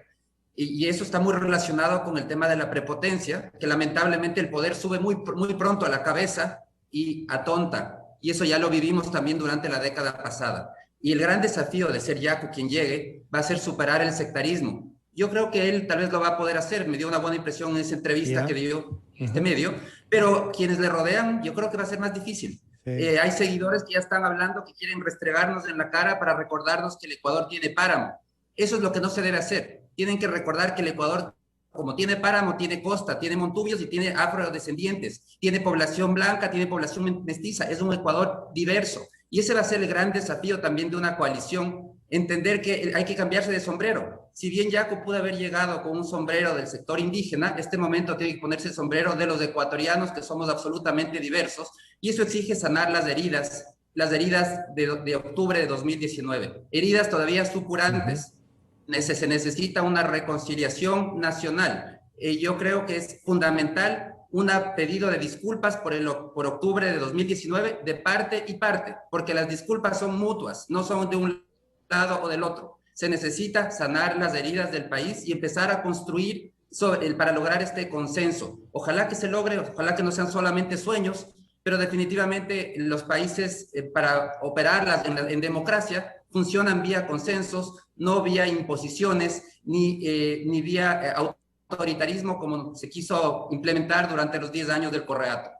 Y eso está muy relacionado con el tema de la prepotencia, que lamentablemente el poder sube muy pronto a la cabeza y atonta. Y eso ya lo vivimos también durante la década pasada. Y el gran desafío de ser Yaku quien llegue va a ser superar el sectarismo. Yo creo que él tal vez lo va a poder hacer. Me dio una buena impresión en esa entrevista que dio este medio. Pero quienes le rodean, yo creo que va a ser más difícil. Hay seguidores que ya están hablando que quieren restregarnos en la cara para recordarnos que el Ecuador tiene páramo. Eso es lo que no se debe hacer. Tienen que recordar que el Ecuador, como tiene páramo, tiene costa, tiene montubios y tiene afrodescendientes, tiene población blanca, tiene población mestiza. Es un Ecuador diverso. Y ese va a ser el gran desafío también de una coalición, entender que hay que cambiarse de sombrero. Si bien Yaku pudo haber llegado con un sombrero del sector indígena, este momento tiene que ponerse el sombrero de los ecuatorianos, que somos absolutamente diversos, y eso exige sanar las heridas de octubre de 2019. Heridas todavía supurantes. Se necesita una reconciliación nacional. Yo creo que es fundamental un pedido de disculpas por octubre de 2019 de parte y parte, porque las disculpas son mutuas, no son de un lado o del otro. Se necesita sanar las heridas del país y empezar a construir para lograr este consenso. Ojalá que se logre, ojalá que no sean solamente sueños, pero definitivamente los países para operarlas en democracia funcionan vía consensos, no vía imposiciones, ni vía autoritarismo como se quiso implementar durante los 10 años del Correato.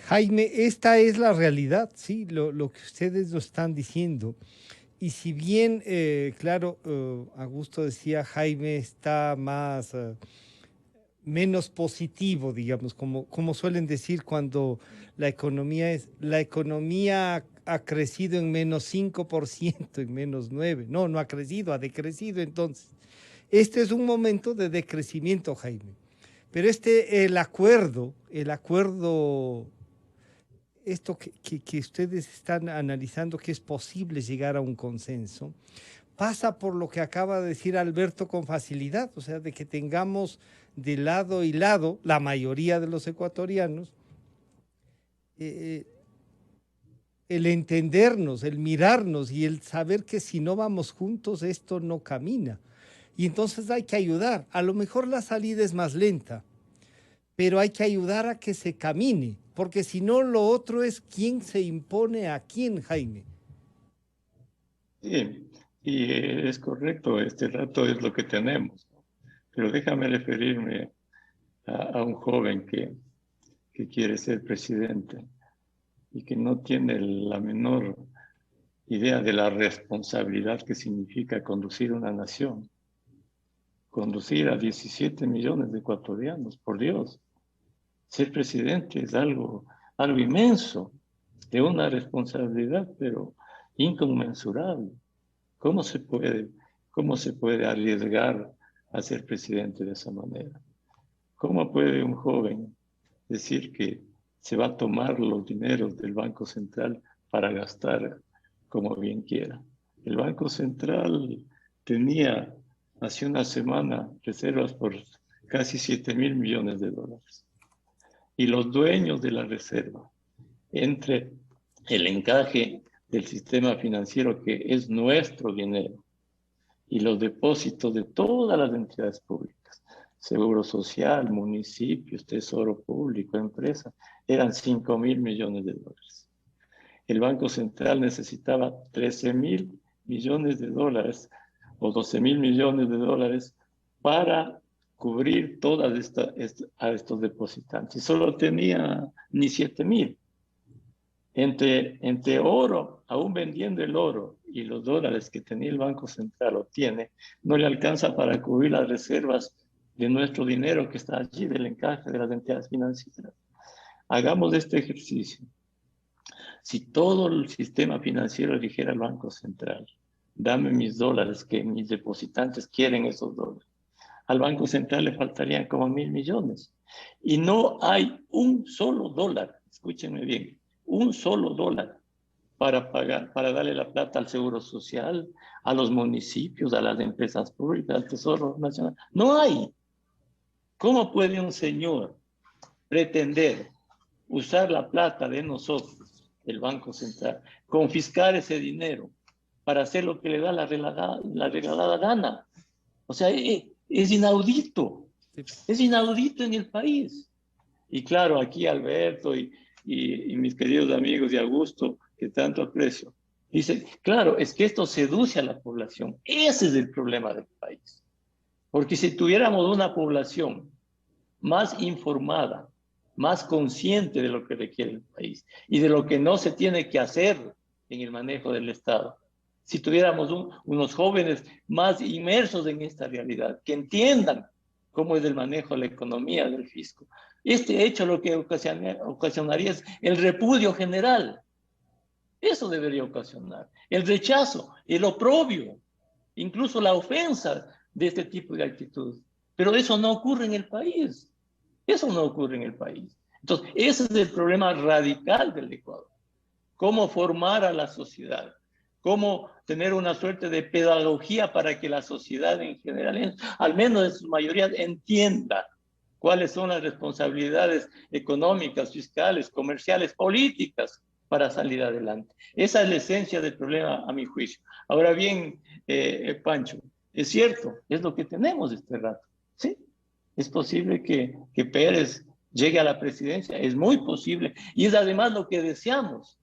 Jaime, esta es la realidad, sí, lo que ustedes lo están diciendo. Y si bien, claro, Augusto decía, Jaime está menos positivo, digamos, como suelen decir cuando la economía ha crecido en menos 5%, en menos 9%. No ha crecido, ha decrecido entonces. Este es un momento de decrecimiento, Jaime. Pero el acuerdo, esto que ustedes están analizando, que es posible llegar a un consenso, pasa por lo que acaba de decir Alberto con facilidad, o sea, de que tengamos de lado y lado, la mayoría de los ecuatorianos, el entendernos, el mirarnos y el saber que si no vamos juntos esto no camina. Y entonces hay que ayudar. A lo mejor la salida es más lenta, pero hay que ayudar a que se camine, porque si no lo otro es quién se impone a quién, Jaime. Sí, y es correcto, este rato es lo que tenemos. Pero déjame referirme a un joven que quiere ser presidente y que no tiene la menor idea de la responsabilidad que significa conducir una nación. Conducir a 17 millones de ecuatorianos, por Dios. Ser presidente es algo inmenso, de una responsabilidad, pero inconmensurable. ¿Cómo se puede arriesgar a ser presidente de esa manera? ¿Cómo puede un joven decir que se va a tomar los dineros del Banco Central para gastar como bien quiera? El Banco Central tenía hace una semana reservas por casi 7.000 millones de dólares. Y los dueños de la reserva, entre el encaje del sistema financiero que es nuestro dinero y los depósitos de todas las entidades públicas, Seguro Social, municipios, Tesoro Público, empresas, eran 5.000 millones de dólares. El Banco Central necesitaba 13.000 millones de dólares o 12.000 millones de dólares para cubrir todas a estos depositantes. Y solo tenía ni 7.000. Entre oro, aún vendiendo el oro y los dólares que tenía el Banco Central o tiene, no le alcanza para cubrir las reservas de nuestro dinero que está allí, del encaje de las entidades financieras. Hagamos este ejercicio. Si todo el sistema financiero eligiera al Banco Central, dame mis dólares, que mis depositantes quieren esos dólares, al Banco Central le faltarían como 1.000 millones. Y no hay un solo dólar, escúchenme bien, un solo dólar para pagar, para darle la plata al Seguro Social, a los municipios, a las empresas públicas, al Tesoro Nacional. No hay. ¿Cómo puede un señor pretender usar la plata de nosotros, el Banco Central, confiscar ese dinero para hacer lo que le da la regalada gana? O sea, es inaudito. Es inaudito en el país. Y claro, aquí Alberto y y mis queridos amigos de Augusto, que tanto aprecio, dice, claro, es que esto seduce a la población. Ese es el problema del país. Porque si tuviéramos una población más informada, más consciente de lo que requiere el país y de lo que no se tiene que hacer en el manejo del Estado, si tuviéramos unos jóvenes más inmersos en esta realidad, que entiendan cómo es el manejo de la economía, del fisco, este hecho lo que ocasionaría es el repudio general. Eso debería ocasionar el rechazo, el oprobio, incluso la ofensa de este tipo de actitudes. Pero eso no ocurre en el país. Eso no ocurre en el país. Entonces, ese es el problema radical del Ecuador. Cómo formar a la sociedad, cómo tener una suerte de pedagogía para que la sociedad en general, al menos en su mayoría, entienda cuáles son las responsabilidades económicas, fiscales, comerciales, políticas para salir adelante. Esa es la esencia del problema, a mi juicio. Ahora bien, Pancho, es cierto, es lo que tenemos este rato, ¿sí? Es posible que Pérez llegue a la presidencia, es muy posible, y es además lo que deseamos,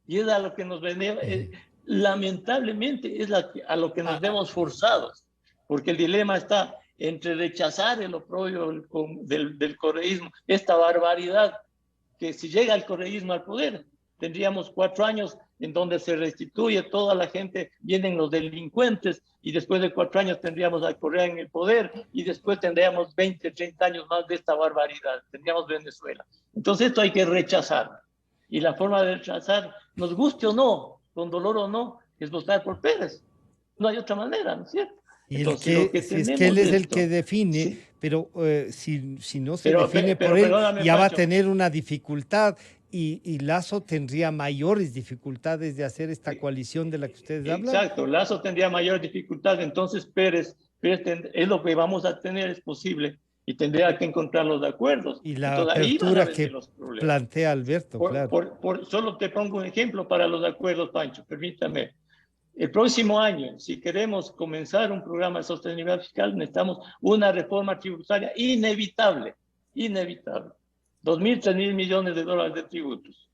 y es a lo que nos venimos, lamentablemente es a lo que nos vemos forzados, porque el dilema está entre rechazar el oprobio del correísmo, esta barbaridad, que si llega el correísmo al poder, tendríamos 4 años en donde se restituye toda la gente, vienen los delincuentes, y después de 4 años tendríamos a Correa en el poder, y después tendríamos 20, 30 años más de esta barbaridad, tendríamos Venezuela. Entonces esto hay que rechazar, y la forma de rechazar, nos guste o no, con dolor o no, es votar por Pérez. No hay otra manera, ¿no es cierto? Y entonces, si es que él es el que define, sí. Pero si no se define por él, ya va a tener una dificultad. Y Lasso tendría mayores dificultades de hacer esta coalición de la que ustedes hablan. Exacto, Lasso tendría mayores dificultades, entonces Pérez es lo que vamos a tener, es posible, y tendría que encontrar los acuerdos. Y la apertura que plantea Alberto, claro. Solo te pongo un ejemplo para los acuerdos, Pancho, permítame. El próximo año, si queremos comenzar un programa de sostenibilidad fiscal, necesitamos una reforma tributaria inevitable. 2.000, 3.000 millones de dólares de tributos.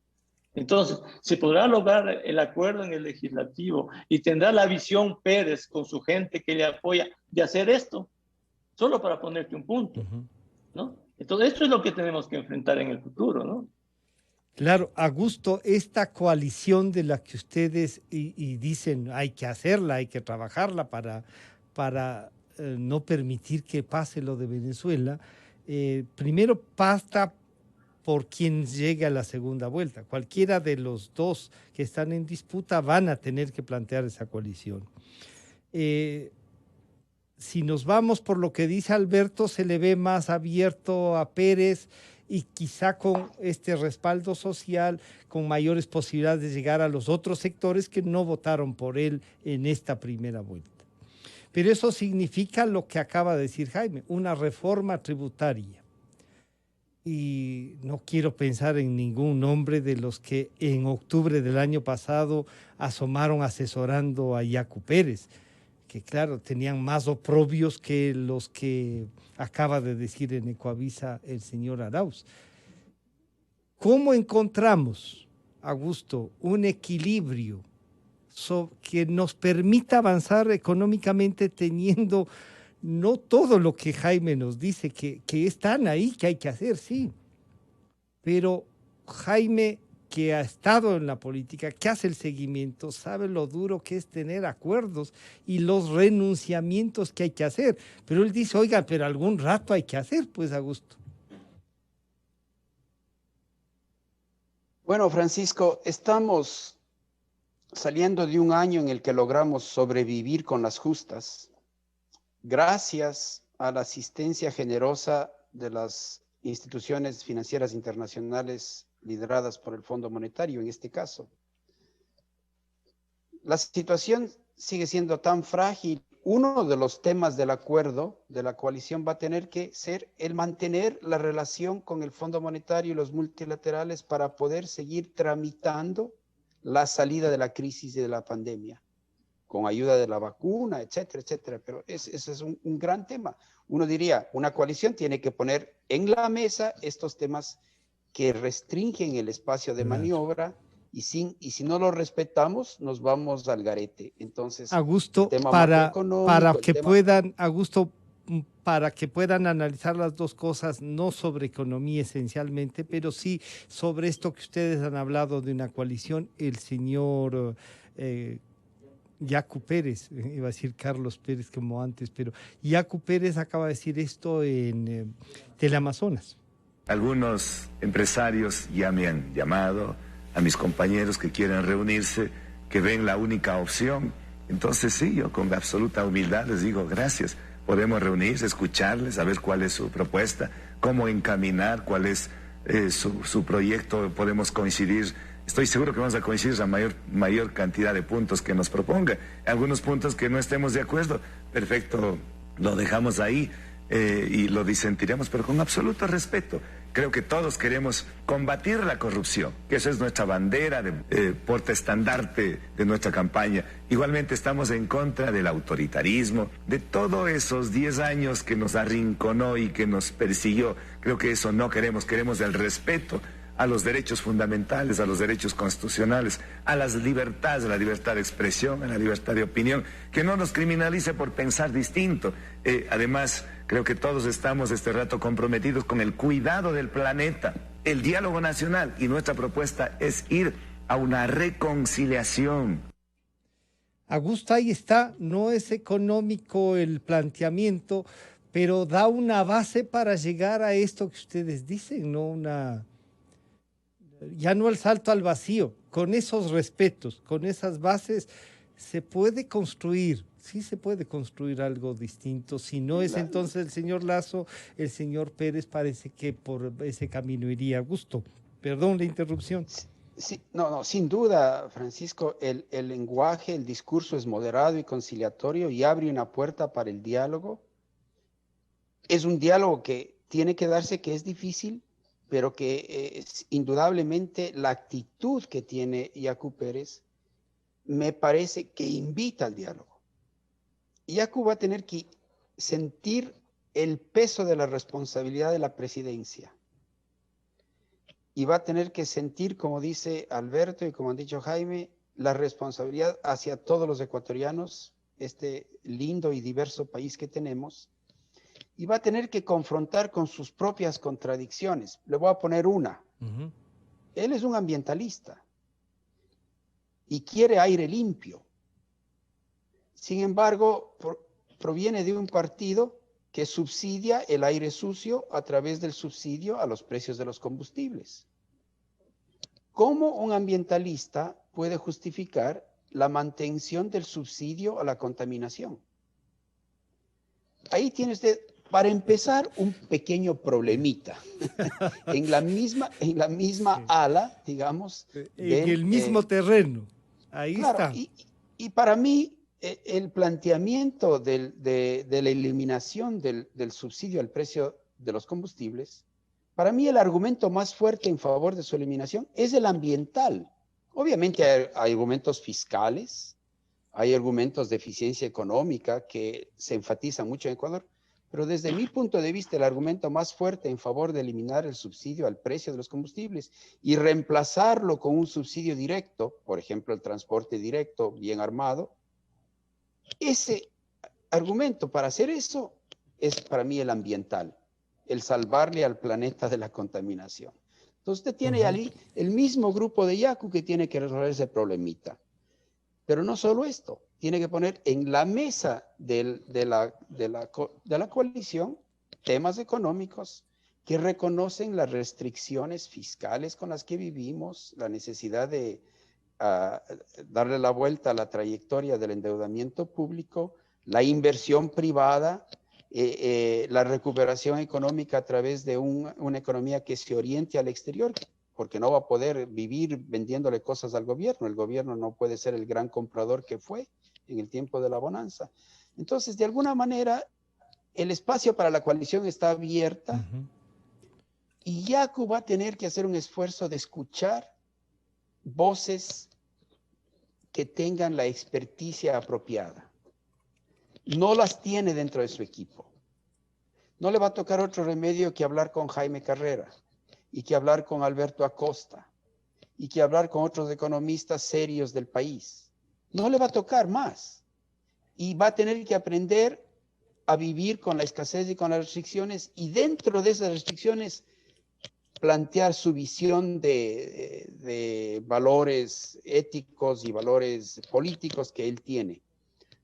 Entonces, se podrá lograr el acuerdo en el legislativo y tendrá la visión Pérez con su gente que le apoya de hacer esto, solo para ponerte un punto, ¿no? Entonces, esto es lo que tenemos que enfrentar en el futuro, ¿no? Claro, Augusto, esta coalición de la que ustedes y dicen hay que hacerla, hay que trabajarla para no permitir que pase lo de Venezuela, primero pasa por quien llegue a la segunda vuelta. Cualquiera de los dos que están en disputa van a tener que plantear esa coalición. Si nos vamos por lo que dice Alberto, se le ve más abierto a Pérez y quizá con este respaldo social, con mayores posibilidades de llegar a los otros sectores que no votaron por él en esta primera vuelta. Pero eso significa lo que acaba de decir Jaime, una reforma tributaria. Y no quiero pensar en ningún nombre de los que en octubre del año pasado asomaron asesorando a Yacu Pérez, que claro, tenían más oprobios que los que acaba de decir en Ecoavisa el señor Arauz. ¿Cómo encontramos, Augusto, un equilibrio que nos permita avanzar económicamente teniendo no todo lo que Jaime nos dice, que están ahí, que hay que hacer, sí? Pero Jaime, que ha estado en la política, que hace el seguimiento, sabe lo duro que es tener acuerdos y los renunciamientos que hay que hacer. Pero él dice, oiga, pero algún rato hay que hacer, pues, Augusto. Bueno, Francisco, estamos saliendo de un año en el que logramos sobrevivir con las justas, gracias a la asistencia generosa de las instituciones financieras internacionales lideradas por el Fondo Monetario en este caso. La situación sigue siendo tan frágil. Uno de los temas del acuerdo de la coalición va a tener que ser el mantener la relación con el Fondo Monetario y los multilaterales para poder seguir tramitando la salida de la crisis y de la pandemia, con ayuda de la vacuna, etcétera, etcétera. Pero ese es un gran tema. Uno diría, una coalición tiene que poner en la mesa estos temas que restringen el espacio de maniobra y si no lo respetamos nos vamos al garete. Entonces, Augusto, para que puedan analizar las dos cosas, no sobre economía esencialmente, pero sí sobre esto que ustedes han hablado de una coalición, el señor Yacu Pérez, iba a decir Carlos Pérez como antes, pero Yacu Pérez acaba de decir esto en Teleamazonas. Algunos empresarios ya me han llamado, a mis compañeros que quieren reunirse, que ven la única opción. Entonces sí, yo con absoluta humildad les digo gracias. Podemos reunirse, escucharles, saber cuál es su propuesta, cómo encaminar, cuál es su proyecto, podemos coincidir. Estoy seguro que vamos a coincidir la mayor cantidad de puntos que nos proponga. Algunos puntos que no estemos de acuerdo, perfecto, lo dejamos ahí y lo disentiremos, pero con absoluto respeto. Creo que todos queremos combatir la corrupción, que esa es nuestra bandera, portaestandarte de nuestra campaña. Igualmente estamos en contra del autoritarismo, de todos esos 10 años que nos arrinconó y que nos persiguió. Creo que eso no queremos, queremos el respeto a los derechos fundamentales, a los derechos constitucionales, a las libertades, a la libertad de expresión, a la libertad de opinión, que no nos criminalice por pensar distinto. Además, creo que todos estamos este rato comprometidos con el cuidado del planeta, el diálogo nacional, y nuestra propuesta es ir a una reconciliación. Augusto, ahí está, no es económico el planteamiento, pero da una base para llegar a esto que ustedes dicen, ¿no? Ya no el salto al vacío, con esos respetos, con esas bases, se puede construir, sí se puede construir algo distinto. Si no es entonces el señor Lasso, el señor Pérez parece que por ese camino iría. Augusto, perdón la interrupción. Sí, no, sin duda, Francisco, el lenguaje, el discurso es moderado y conciliatorio y abre una puerta para el diálogo. Es un diálogo que tiene que darse, que es difícil, pero que indudablemente la actitud que tiene Yacu Pérez me parece que invita al diálogo. Yacu va a tener que sentir el peso de la responsabilidad de la presidencia y va a tener que sentir, como dice Alberto y como han dicho Jaime, la responsabilidad hacia todos los ecuatorianos, este lindo y diverso país que tenemos, y va a tener que confrontar con sus propias contradicciones. Le voy a poner una. Él es un ambientalista y quiere aire limpio. Sin embargo, proviene de un partido que subsidia el aire sucio a través del subsidio a los precios de los combustibles. ¿Cómo un ambientalista puede justificar la mantención del subsidio a la contaminación? Ahí tiene usted, para empezar, un pequeño problemita. en la misma sí. Ala, digamos. En el mismo terreno. Ahí claro, está. Y para mí, el planteamiento de la eliminación del subsidio al precio de los combustibles, para mí el argumento más fuerte en favor de su eliminación es el ambiental. Obviamente hay argumentos fiscales, hay argumentos de eficiencia económica que se enfatizan mucho en Ecuador, pero desde mi punto de vista el argumento más fuerte en favor de eliminar el subsidio al precio de los combustibles y reemplazarlo con un subsidio directo, por ejemplo el transporte directo bien armado, ese argumento para hacer eso es para mí el ambiental, el salvarle al planeta de la contaminación. Entonces usted tiene ahí el mismo grupo de Yacu que tiene que resolver ese problemita. Pero no solo esto, tiene que poner en la mesa de la coalición temas económicos que reconocen las restricciones fiscales con las que vivimos, la necesidad de darle la vuelta a la trayectoria del endeudamiento público, la inversión privada, la recuperación económica a través de una economía que se oriente al exterior, porque no va a poder vivir vendiéndole cosas al gobierno. El gobierno no puede ser el gran comprador que fue en el tiempo de la bonanza. Entonces, de alguna manera, el espacio para la coalición está abierta y Yacu va a tener que hacer un esfuerzo de escuchar voces que tengan la experticia apropiada. No las tiene dentro de su equipo. No le va a tocar otro remedio que hablar con Jaime Carrera. y que hablar con Alberto Acosta y que hablar con otros economistas serios del país. No le va a tocar más y va a tener que aprender a vivir con la escasez y con las restricciones, y dentro de esas restricciones plantear su visión de valores éticos y valores políticos que él tiene.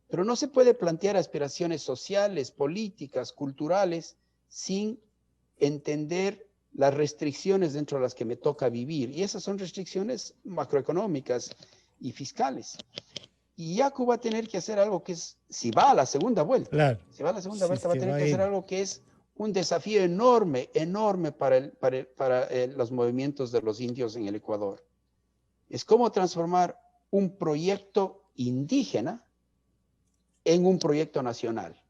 Pero no se puede plantear aspiraciones sociales, políticas, culturales, sin entender las restricciones dentro de las que me toca vivir. Y esas son restricciones macroeconómicas y fiscales. Y Yaku va a tener que hacer algo que es, si va a la segunda vuelta, claro, si va a la segunda vuelta, va a tener que hacer algo que es un desafío enorme, enorme para los movimientos de los indios en el Ecuador. Es cómo transformar un proyecto indígena en un proyecto nacional.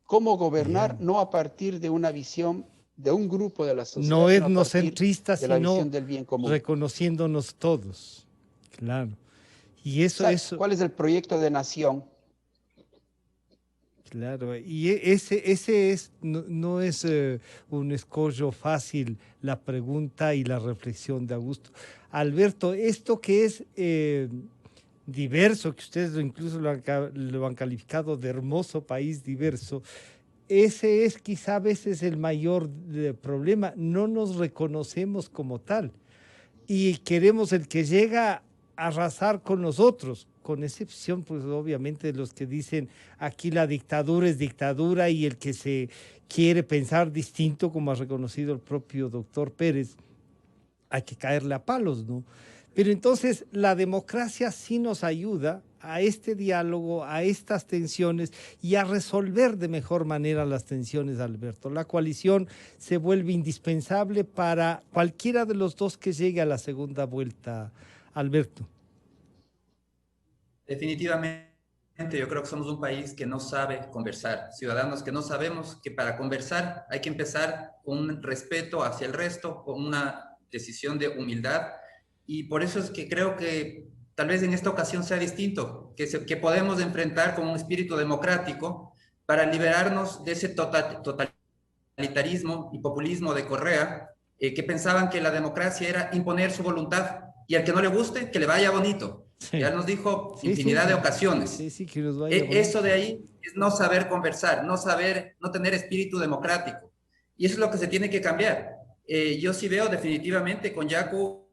Cómo gobernar no a partir de una visión de un grupo de la sociedad, no etnocentrista, de la sino visión del bien común. Reconociéndonos todos. Claro. Y eso, ¿cuál es el proyecto de nación? Claro, y ese es, no es un escollo fácil la pregunta y la reflexión de Augusto. Alberto, esto que es diverso, que ustedes incluso lo han calificado de hermoso país diverso, ese es quizá a veces el mayor problema. No nos reconocemos como tal y queremos el que llega a arrasar con nosotros, con excepción pues obviamente de los que dicen aquí la dictadura es dictadura y el que se quiere pensar distinto, como ha reconocido el propio doctor Pérez, hay que caerle a palos, ¿no? Pero entonces la democracia sí nos ayuda a este diálogo, a estas tensiones y a resolver de mejor manera las tensiones, Alberto. La coalición se vuelve indispensable para cualquiera de los dos que llegue a la segunda vuelta, Alberto. Definitivamente, yo creo que somos un país que no sabe conversar, ciudadanos que no sabemos que para conversar hay que empezar con un respeto hacia el resto, con una decisión de humildad, y por eso es que creo que tal vez en esta ocasión sea distinto, que podemos enfrentar con un espíritu democrático para liberarnos de ese totalitarismo y populismo de Correa, que pensaban que la democracia era imponer su voluntad, y al que no le guste, que le vaya bonito. Sí. Ya nos dijo infinidad de ocasiones. Que nos vaya eso de ahí es no saber conversar, no tener espíritu democrático. Y eso es lo que se tiene que cambiar. Yo sí veo definitivamente con Yaku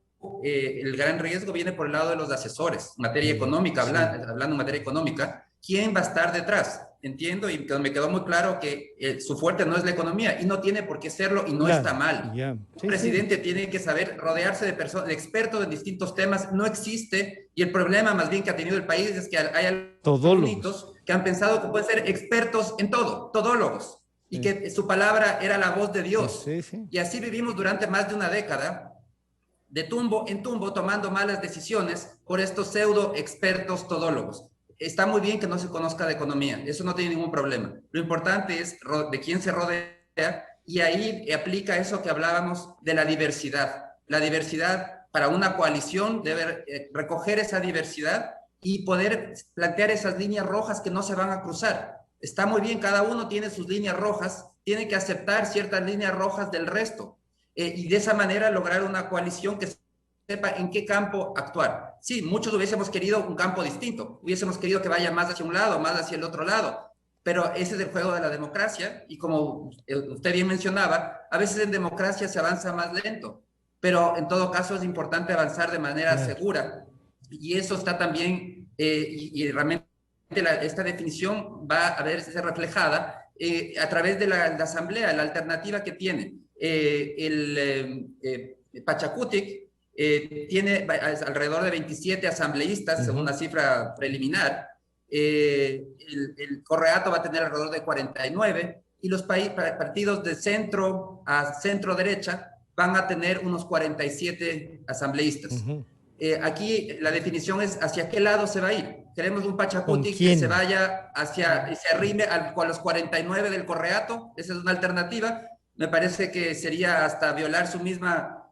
el gran riesgo viene por el lado de los asesores, en materia económica, hablando en materia económica. ¿Quién va a estar detrás? Entiendo y me quedó muy claro que su fuerte no es la economía y no tiene por qué serlo y no está mal. Un presidente tiene que saber rodearse de expertos en distintos temas. No existe, y el problema más bien que ha tenido el país es que hay algunos que han pensado que pueden ser expertos en todo, todólogos, y que su palabra era la voz de Dios. Y así vivimos durante más de una década, de tumbo en tumbo, tomando malas decisiones por estos pseudo expertos todólogos. Está muy bien que no se conozca de economía, eso no tiene ningún problema. Lo importante es de quién se rodea, y ahí aplica eso que hablábamos de la diversidad. La diversidad para una coalición debe recoger esa diversidad y poder plantear esas líneas rojas que no se van a cruzar. Está muy bien, cada uno tiene sus líneas rojas, tiene que aceptar ciertas líneas rojas del resto, y de esa manera lograr una coalición que sepa en qué campo actuar. Sí, muchos hubiésemos querido un campo distinto, hubiésemos querido que vaya más hacia un lado, más hacia el otro lado, pero ese es el juego de la democracia, y como usted bien mencionaba, a veces en democracia se avanza más lento, pero en todo caso es importante avanzar de manera segura, y eso está también, y realmente esta definición va a verse reflejada a través de la asamblea, la alternativa que tiene. Pachakutik tiene alrededor de 27 asambleístas, según una cifra preliminar. El Correato va a tener alrededor de 49, y los partidos de centro a centro derecha van a tener unos 47 asambleístas. Aquí la definición es hacia qué lado se va a ir. Queremos un Pachakutik que se vaya hacia y se arrime a los 49 del Correato. Esa es una alternativa. Me parece que sería hasta violar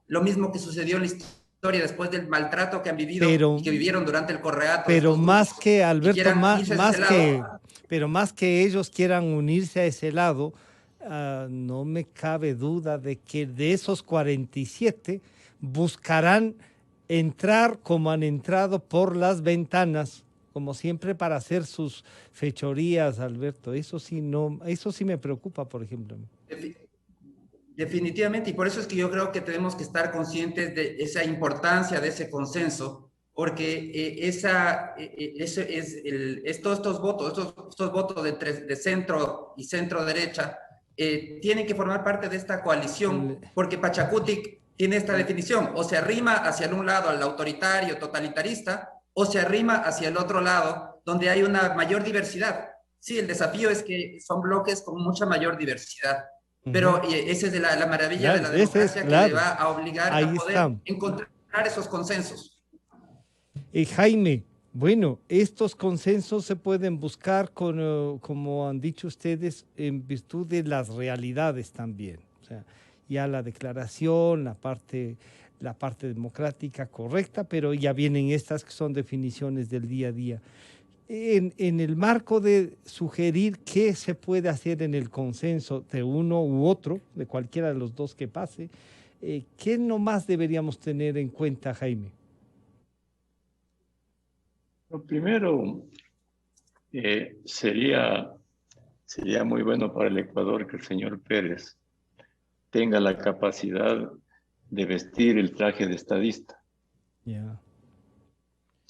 lo mismo que sucedió en la historia después del maltrato que han vivido y que vivieron durante el Correato. Pero más que, Alberto, más que ellos quieran unirse a ese lado, no me cabe duda de que de esos 47 buscarán entrar como han entrado por las ventanas, como siempre, para hacer sus fechorías, Alberto. Eso sí me preocupa, por ejemplo. Definitivamente, y por eso es que yo creo que tenemos que estar conscientes de esa importancia de ese consenso, porque estos votos de centro y centro derecha tienen que formar parte de esta coalición, porque Pachacutic tiene esta definición: o se arrima hacia un lado al autoritario, totalitarista, o se arrima hacia el otro lado, donde hay una mayor diversidad. Sí, el desafío es que son bloques con mucha mayor diversidad. Pero esa es la maravilla de la democracia, que le va a obligar a poder encontrar esos consensos. Jaime, bueno, estos consensos se pueden buscar, como han dicho ustedes, en virtud de las realidades también. O sea, ya la declaración, la parte democrática correcta, pero ya vienen estas que son definiciones del día a día. En el marco de sugerir qué se puede hacer en el consenso de uno u otro, de cualquiera de los dos que pase, ¿qué nomás deberíamos tener en cuenta, Jaime? Lo primero, sería muy bueno para el Ecuador que el señor Pérez tenga la capacidad de vestir el traje de estadista. Yeah.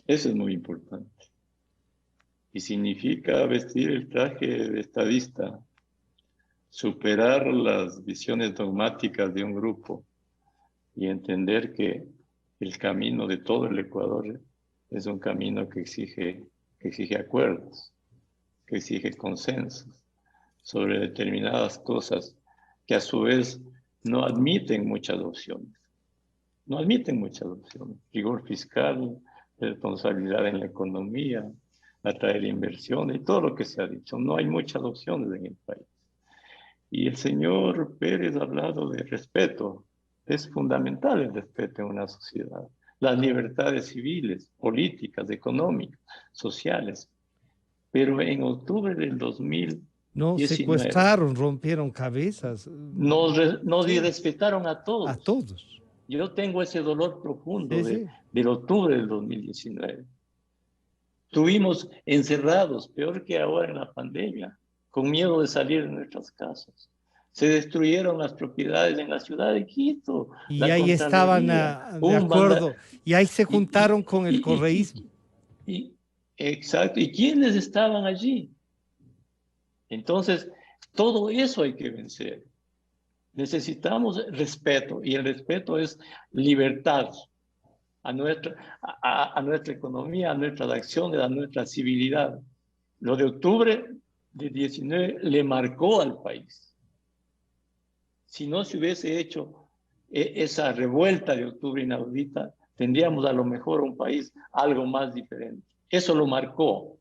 Eso es muy importante. Y significa vestir el traje de estadista, superar las visiones dogmáticas de un grupo y entender que el camino de todo el Ecuador es un camino que exige acuerdos, que exige consensos sobre determinadas cosas que a su vez no admiten muchas opciones. No admiten muchas opciones. Rigor fiscal, responsabilidad en la economía, atraer inversiones y todo lo que se ha dicho. No hay muchas opciones en el país. Y el señor Pérez ha hablado de respeto. Es fundamental el respeto en una sociedad. Las libertades civiles, políticas, económicas, sociales. Pero en octubre del 2019... No, secuestraron, rompieron cabezas. Nos respetaron a todos. A todos. Yo tengo ese dolor profundo del octubre del 2019. Estuvimos encerrados, peor que ahora en la pandemia, con miedo de salir de nuestras casas. Se destruyeron las propiedades en la ciudad de Quito. Y ahí estaban de acuerdo. Y ahí se juntaron con el correísmo. Exacto. ¿Y quiénes estaban allí? Entonces, todo eso hay que vencer. Necesitamos respeto, y el respeto es libertad a nuestra economía, a nuestras acciones, a nuestra civilidad. Lo de octubre de 19 le marcó al país. Si no se hubiese hecho esa revuelta de octubre inaudita, tendríamos a lo mejor un país algo más diferente. Eso lo marcó.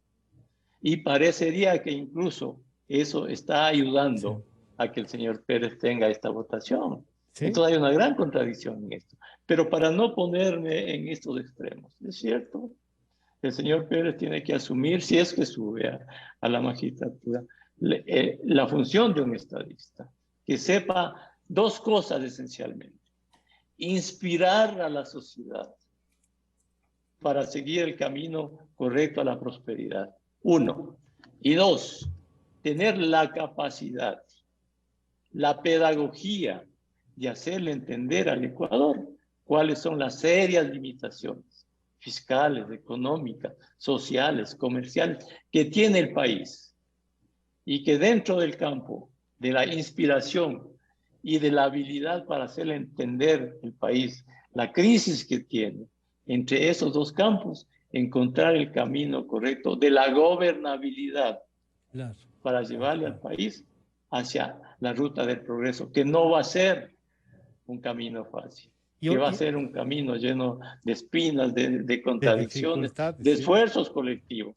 Y parecería que incluso eso está ayudando a que el señor Pérez tenga esta votación. ¿Sí? Entonces hay una gran contradicción en esto. Pero para no ponerme en estos extremos, es cierto, el señor Pérez tiene que asumir, si es que sube a la magistratura, la función de un estadista, que sepa dos cosas esencialmente: inspirar a la sociedad para seguir el camino correcto a la prosperidad, uno, y dos, tener la capacidad, la pedagogía de hacerle entender al Ecuador cuáles son las serias limitaciones fiscales, económicas, sociales, comerciales que tiene el país, y que dentro del campo de la inspiración y de la habilidad para hacerle entender el país la crisis que tiene, entre esos dos campos, encontrar el camino correcto de la gobernabilidad, claro, para llevarle al país hacia la ruta del progreso, que no va a ser un camino fácil, que va a ser un camino lleno de espinas, de contradicciones, de esfuerzos colectivos.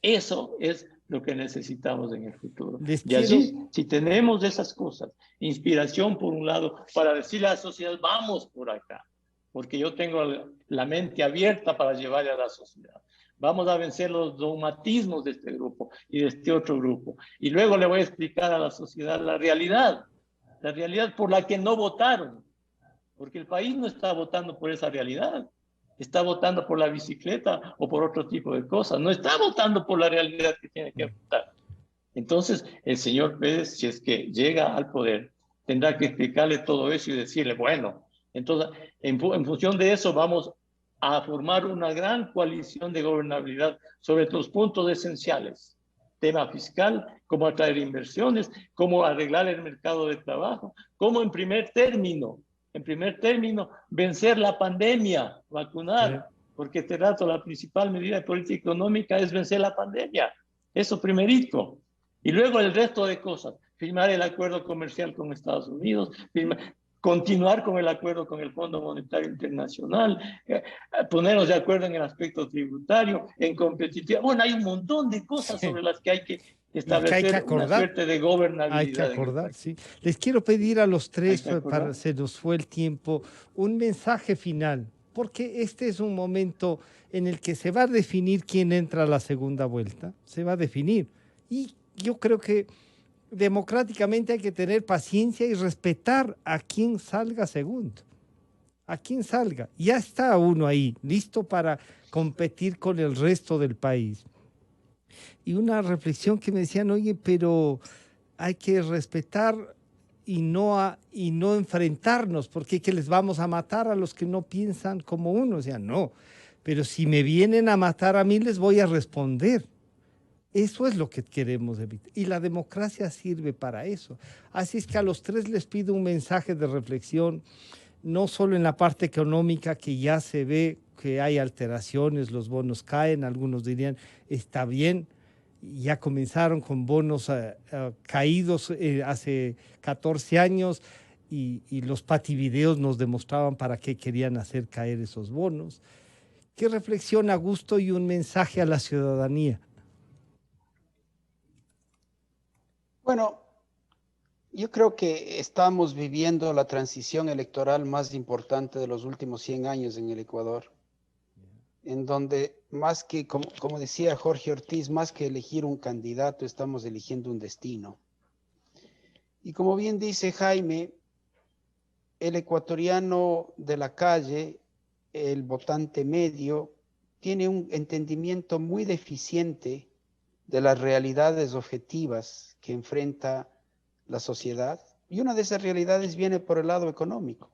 Eso es lo que necesitamos en el futuro. Y allí, si tenemos esas cosas, inspiración por un lado, para decirle a la sociedad, vamos por acá, porque yo tengo la mente abierta para llevarle a la sociedad. Vamos a vencer los dogmatismos de este grupo y de este otro grupo. Y luego le voy a explicar a la sociedad la realidad por la que no votaron. Porque el país no está votando por esa realidad. Está votando por la bicicleta o por otro tipo de cosas. No está votando por la realidad que tiene que votar. Entonces, el señor Pérez, si es que llega al poder, tendrá que explicarle todo eso y decirle, bueno, entonces, en función de eso vamos a formar una gran coalición de gobernabilidad sobre los puntos esenciales. Tema fiscal, cómo atraer inversiones, cómo arreglar el mercado de trabajo, cómo en primer término, vencer la pandemia, vacunar, porque este rato la principal medida de política económica es vencer la pandemia. Eso primerito. Y luego el resto de cosas. Firmar el acuerdo comercial con Estados Unidos, continuar con el acuerdo con el Fondo Monetario Internacional, ponernos de acuerdo en el aspecto tributario, en competitividad. Bueno, hay un montón de cosas sobre las que hay que establecer una suerte de gobernabilidad. Hay que acordar, sí. Les quiero pedir a los tres, se nos fue el tiempo, un mensaje final, porque este es un momento en el que se va a definir quién entra a la segunda vuelta, se va a definir. Y yo creo que democráticamente hay que tener paciencia y respetar a quien salga segundo, a quien salga. Ya está uno ahí, listo para competir con el resto del país. Y una reflexión que me decían, oye, pero hay que respetar y no enfrentarnos, porque que les vamos a matar a los que no piensan como uno. O sea, no, pero si me vienen a matar a mí, les voy a responder. Eso es lo que queremos evitar. Y la democracia sirve para eso. Así es que a los tres les pido un mensaje de reflexión, no solo en la parte económica, que ya se ve que hay alteraciones, los bonos caen, algunos dirían, está bien, ya comenzaron con bonos caídos hace 14 años y los pativideos nos demostraban para qué querían hacer caer esos bonos. ¿Qué reflexión, Augusto, y un mensaje a la ciudadanía? Bueno, yo creo que estamos viviendo la transición electoral más importante de los últimos 100 años en el Ecuador, en donde más que, como decía Jorge Ortiz, más que elegir un candidato, estamos eligiendo un destino. Y como bien dice Jaime, el ecuatoriano de la calle, el votante medio, tiene un entendimiento muy deficiente de las realidades objetivas que enfrenta la sociedad. Y una de esas realidades viene por el lado económico.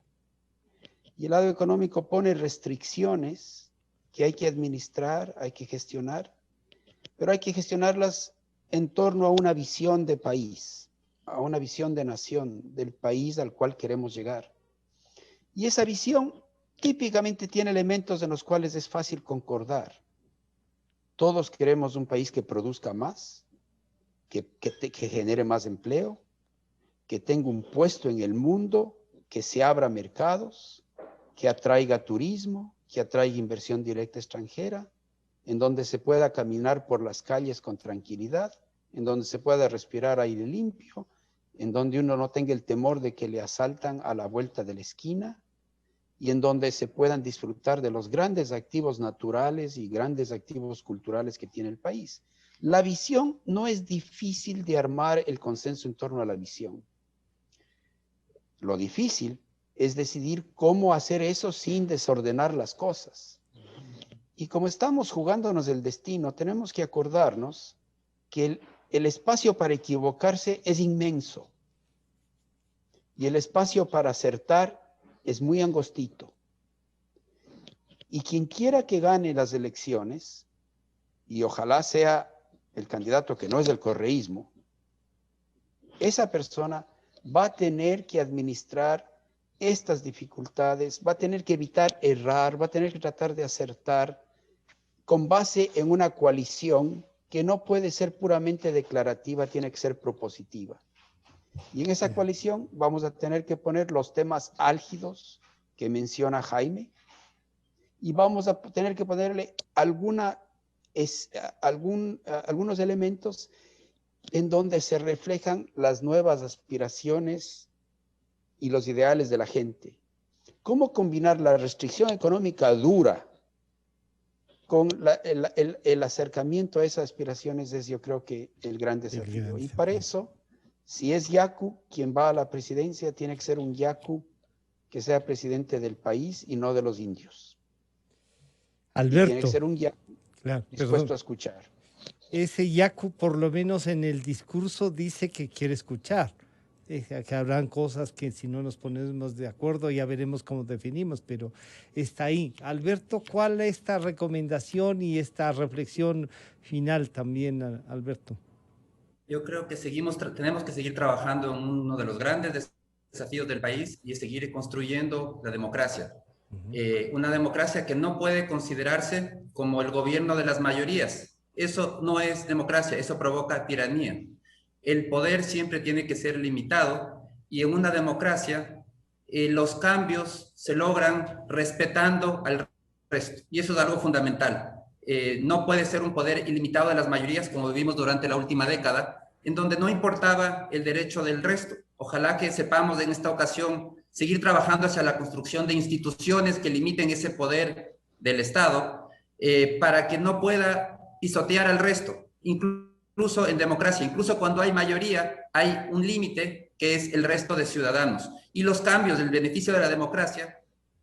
Y el lado económico pone restricciones que hay que administrar, hay que gestionar, pero hay que gestionarlas en torno a una visión de país, a una visión de nación, del país al cual queremos llegar. Y esa visión típicamente tiene elementos en los cuales es fácil concordar. Todos queremos un país que produzca más, que genere más empleo, que tenga un puesto en el mundo, que se abra mercados, que atraiga turismo, que atraiga inversión directa extranjera, en donde se pueda caminar por las calles con tranquilidad, en donde se pueda respirar aire limpio, en donde uno no tenga el temor de que le asaltan a la vuelta de la esquina, y en donde se puedan disfrutar de los grandes activos naturales y grandes activos culturales que tiene el país. La visión no es difícil de armar el consenso en torno a la visión. Lo difícil es decidir cómo hacer eso sin desordenar las cosas. Y como estamos jugándonos el destino, tenemos que acordarnos que el espacio para equivocarse es inmenso. Y el espacio para acertar es muy angostito. Y quien quiera que gane las elecciones, y ojalá sea el candidato que no es del correísmo, esa persona va a tener que administrar estas dificultades, va a tener que evitar errar, va a tener que tratar de acertar con base en una coalición que no puede ser puramente declarativa, tiene que ser propositiva. Y en esa coalición vamos a tener que poner los temas álgidos que menciona Jaime y vamos a tener que ponerle algunos elementos en donde se reflejan las nuevas aspiraciones y los ideales de la gente. ¿Cómo combinar la restricción económica dura con el acercamiento a esas aspiraciones es, yo creo que el gran desafío. Y para eso, si es Yacu quien va a la presidencia, tiene que ser un Yacu que sea presidente del país y no de los indios. Alberto. Y tiene que ser un Yacu dispuesto a escuchar. Ese Yacu, por lo menos en el discurso, dice que quiere escuchar. Que habrán cosas que si no nos ponemos de acuerdo ya veremos cómo definimos, pero está ahí. Alberto, ¿cuál es esta recomendación y esta reflexión final también, Alberto? Yo creo que tenemos que seguir trabajando en uno de los grandes desafíos del país y es seguir construyendo la democracia. Una democracia que no puede considerarse como el gobierno de las mayorías. Eso no es democracia, eso provoca tiranía. El poder siempre tiene que ser limitado y en una democracia los cambios se logran respetando al resto y eso es algo fundamental. No puede ser un poder ilimitado de las mayorías como vivimos durante la última década, en donde no importaba el derecho del resto. Ojalá que sepamos en esta ocasión seguir trabajando hacia la construcción de instituciones que limiten ese poder del Estado para que no pueda pisotear al resto, incluso en democracia, incluso cuando hay mayoría, hay un límite que es el resto de ciudadanos. Y los cambios, el beneficio de la democracia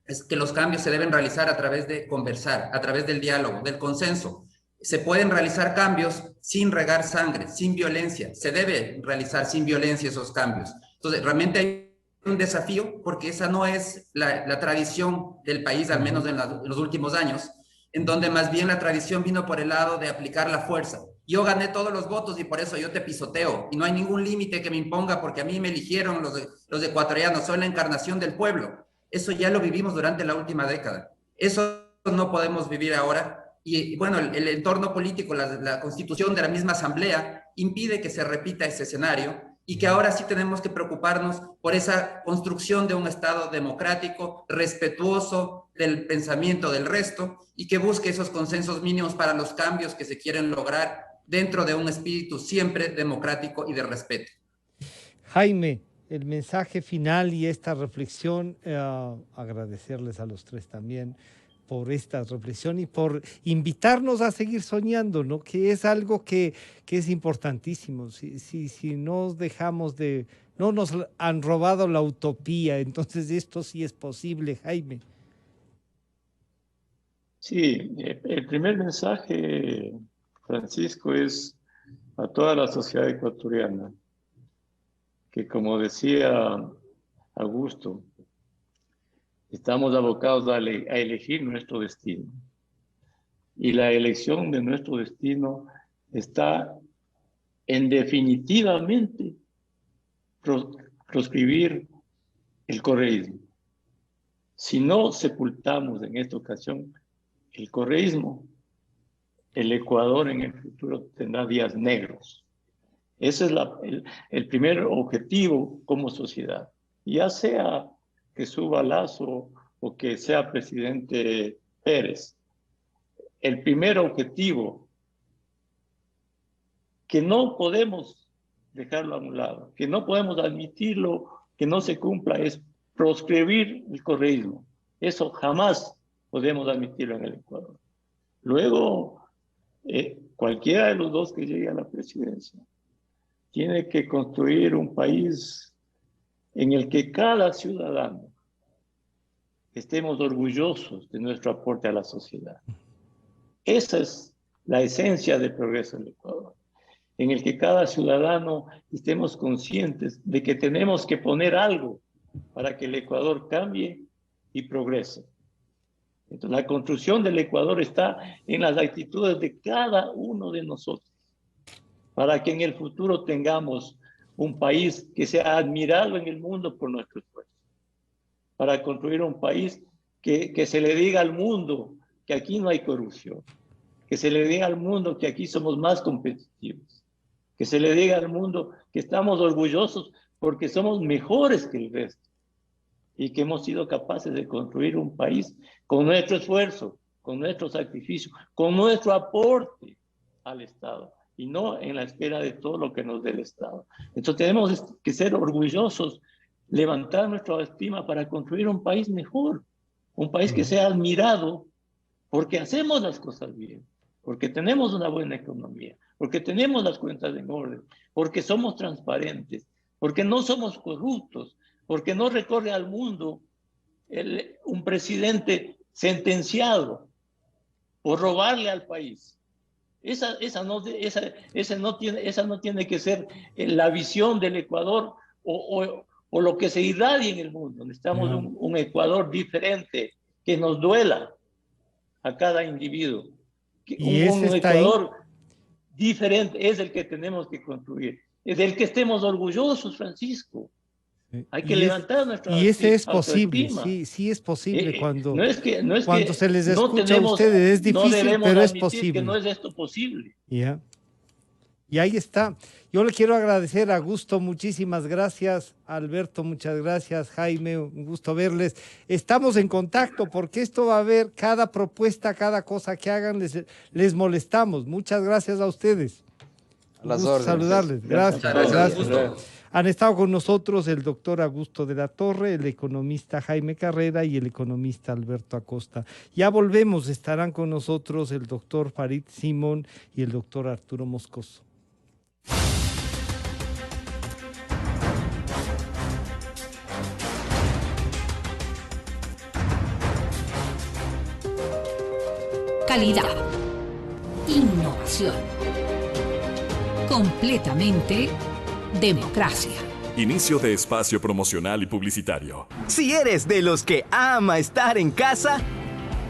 es que los cambios se deben realizar a través de conversar, a través del diálogo, del consenso. Se pueden realizar cambios sin regar sangre, sin violencia. Se debe realizar sin violencia esos cambios. Entonces, realmente hay un desafío porque esa no es la tradición del país, al menos en los últimos años, en donde más bien la tradición vino por el lado de aplicar la fuerza. Yo gané todos los votos y por eso yo te pisoteo. Y no hay ningún límite que me imponga porque a mí me eligieron los ecuatorianos. Soy la encarnación del pueblo. Eso ya lo vivimos durante la última década. Eso no podemos vivir ahora. Y bueno, el entorno político, la constitución de la misma asamblea impide que se repita ese escenario y que ahora sí tenemos que preocuparnos por esa construcción de un Estado democrático, respetuoso del pensamiento del resto y que busque esos consensos mínimos para los cambios que se quieren lograr dentro de un espíritu siempre democrático y de respeto. Jaime, el mensaje final y esta reflexión, agradecerles a los tres también por esta reflexión y por invitarnos a seguir soñando, ¿no? Que es algo que es importantísimo. Si nos dejamos de... No nos han robado la utopía, entonces esto sí es posible, Jaime. Sí, el primer mensaje, Francisco, es a toda la sociedad ecuatoriana, que como decía Augusto, estamos abocados a elegir nuestro destino. Y la elección de nuestro destino está en definitivamente proscribir el correísmo. Si no sepultamos en esta ocasión el correísmo, el Ecuador en el futuro tendrá días negros. Ese es el primer objetivo como sociedad. Ya sea que suba Lazo o que sea presidente Pérez. El primer objetivo que no podemos dejarlo a un lado, que no podemos admitirlo, que no se cumpla, es proscribir el correísmo. Eso jamás podemos admitirlo en el Ecuador. Luego, cualquiera de los dos que llegue a la presidencia tiene que construir un país en el que cada ciudadano estemos orgullosos de nuestro aporte a la sociedad. Esa es la esencia del progreso del Ecuador, en el que cada ciudadano estemos conscientes de que tenemos que poner algo para que el Ecuador cambie y progrese. Entonces, la construcción del Ecuador está en las actitudes de cada uno de nosotros, para que en el futuro tengamos un país que sea admirado en el mundo por nuestro esfuerzo, para construir un país que se le diga al mundo que aquí no hay corrupción, que se le diga al mundo que aquí somos más competitivos, que se le diga al mundo que estamos orgullosos porque somos mejores que el resto y que hemos sido capaces de construir un país con nuestro esfuerzo, con nuestro sacrificio, con nuestro aporte al Estado y no en la espera de todo lo que nos dé el Estado. Entonces tenemos que ser orgullosos, levantar nuestra estima para construir un país mejor, un país que sea admirado porque hacemos las cosas bien, porque tenemos una buena economía, porque tenemos las cuentas en orden, porque somos transparentes, porque no somos corruptos, porque no recorre al mundo un presidente sentenciado por robarle al país. Esa no tiene que ser la visión del Ecuador o lo que se irradia en el mundo. Necesitamos un Ecuador diferente, que nos duela a cada individuo. Un Ecuador diferente es el que tenemos que construir, es del que estemos orgullosos, Francisco. Hay que levantar nuestra autoestima. Y ese es posible, sí es posible cuando se les escucha a ustedes, es difícil, pero es posible. Que no es esto posible. Y ahí está. Yo le quiero agradecer a Augusto, muchísimas gracias. Alberto, muchas gracias. Jaime, un gusto verles. Estamos en contacto porque esto va a haber cada propuesta, cada cosa que hagan, les molestamos. Muchas gracias a ustedes. A las órdenes. Saludarles. Gracias. Han estado con nosotros el doctor Augusto de la Torre, el economista Jaime Carrera y el economista Alberto Acosta. Ya volvemos, estarán con nosotros el doctor Farid Simón y el doctor Arturo Moscoso. Calidad. Innovación. Completamente democracia. Inicio de espacio promocional y publicitario. Si eres de los que ama estar en casa,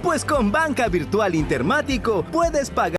pues con Banca Virtual Intermático puedes pagar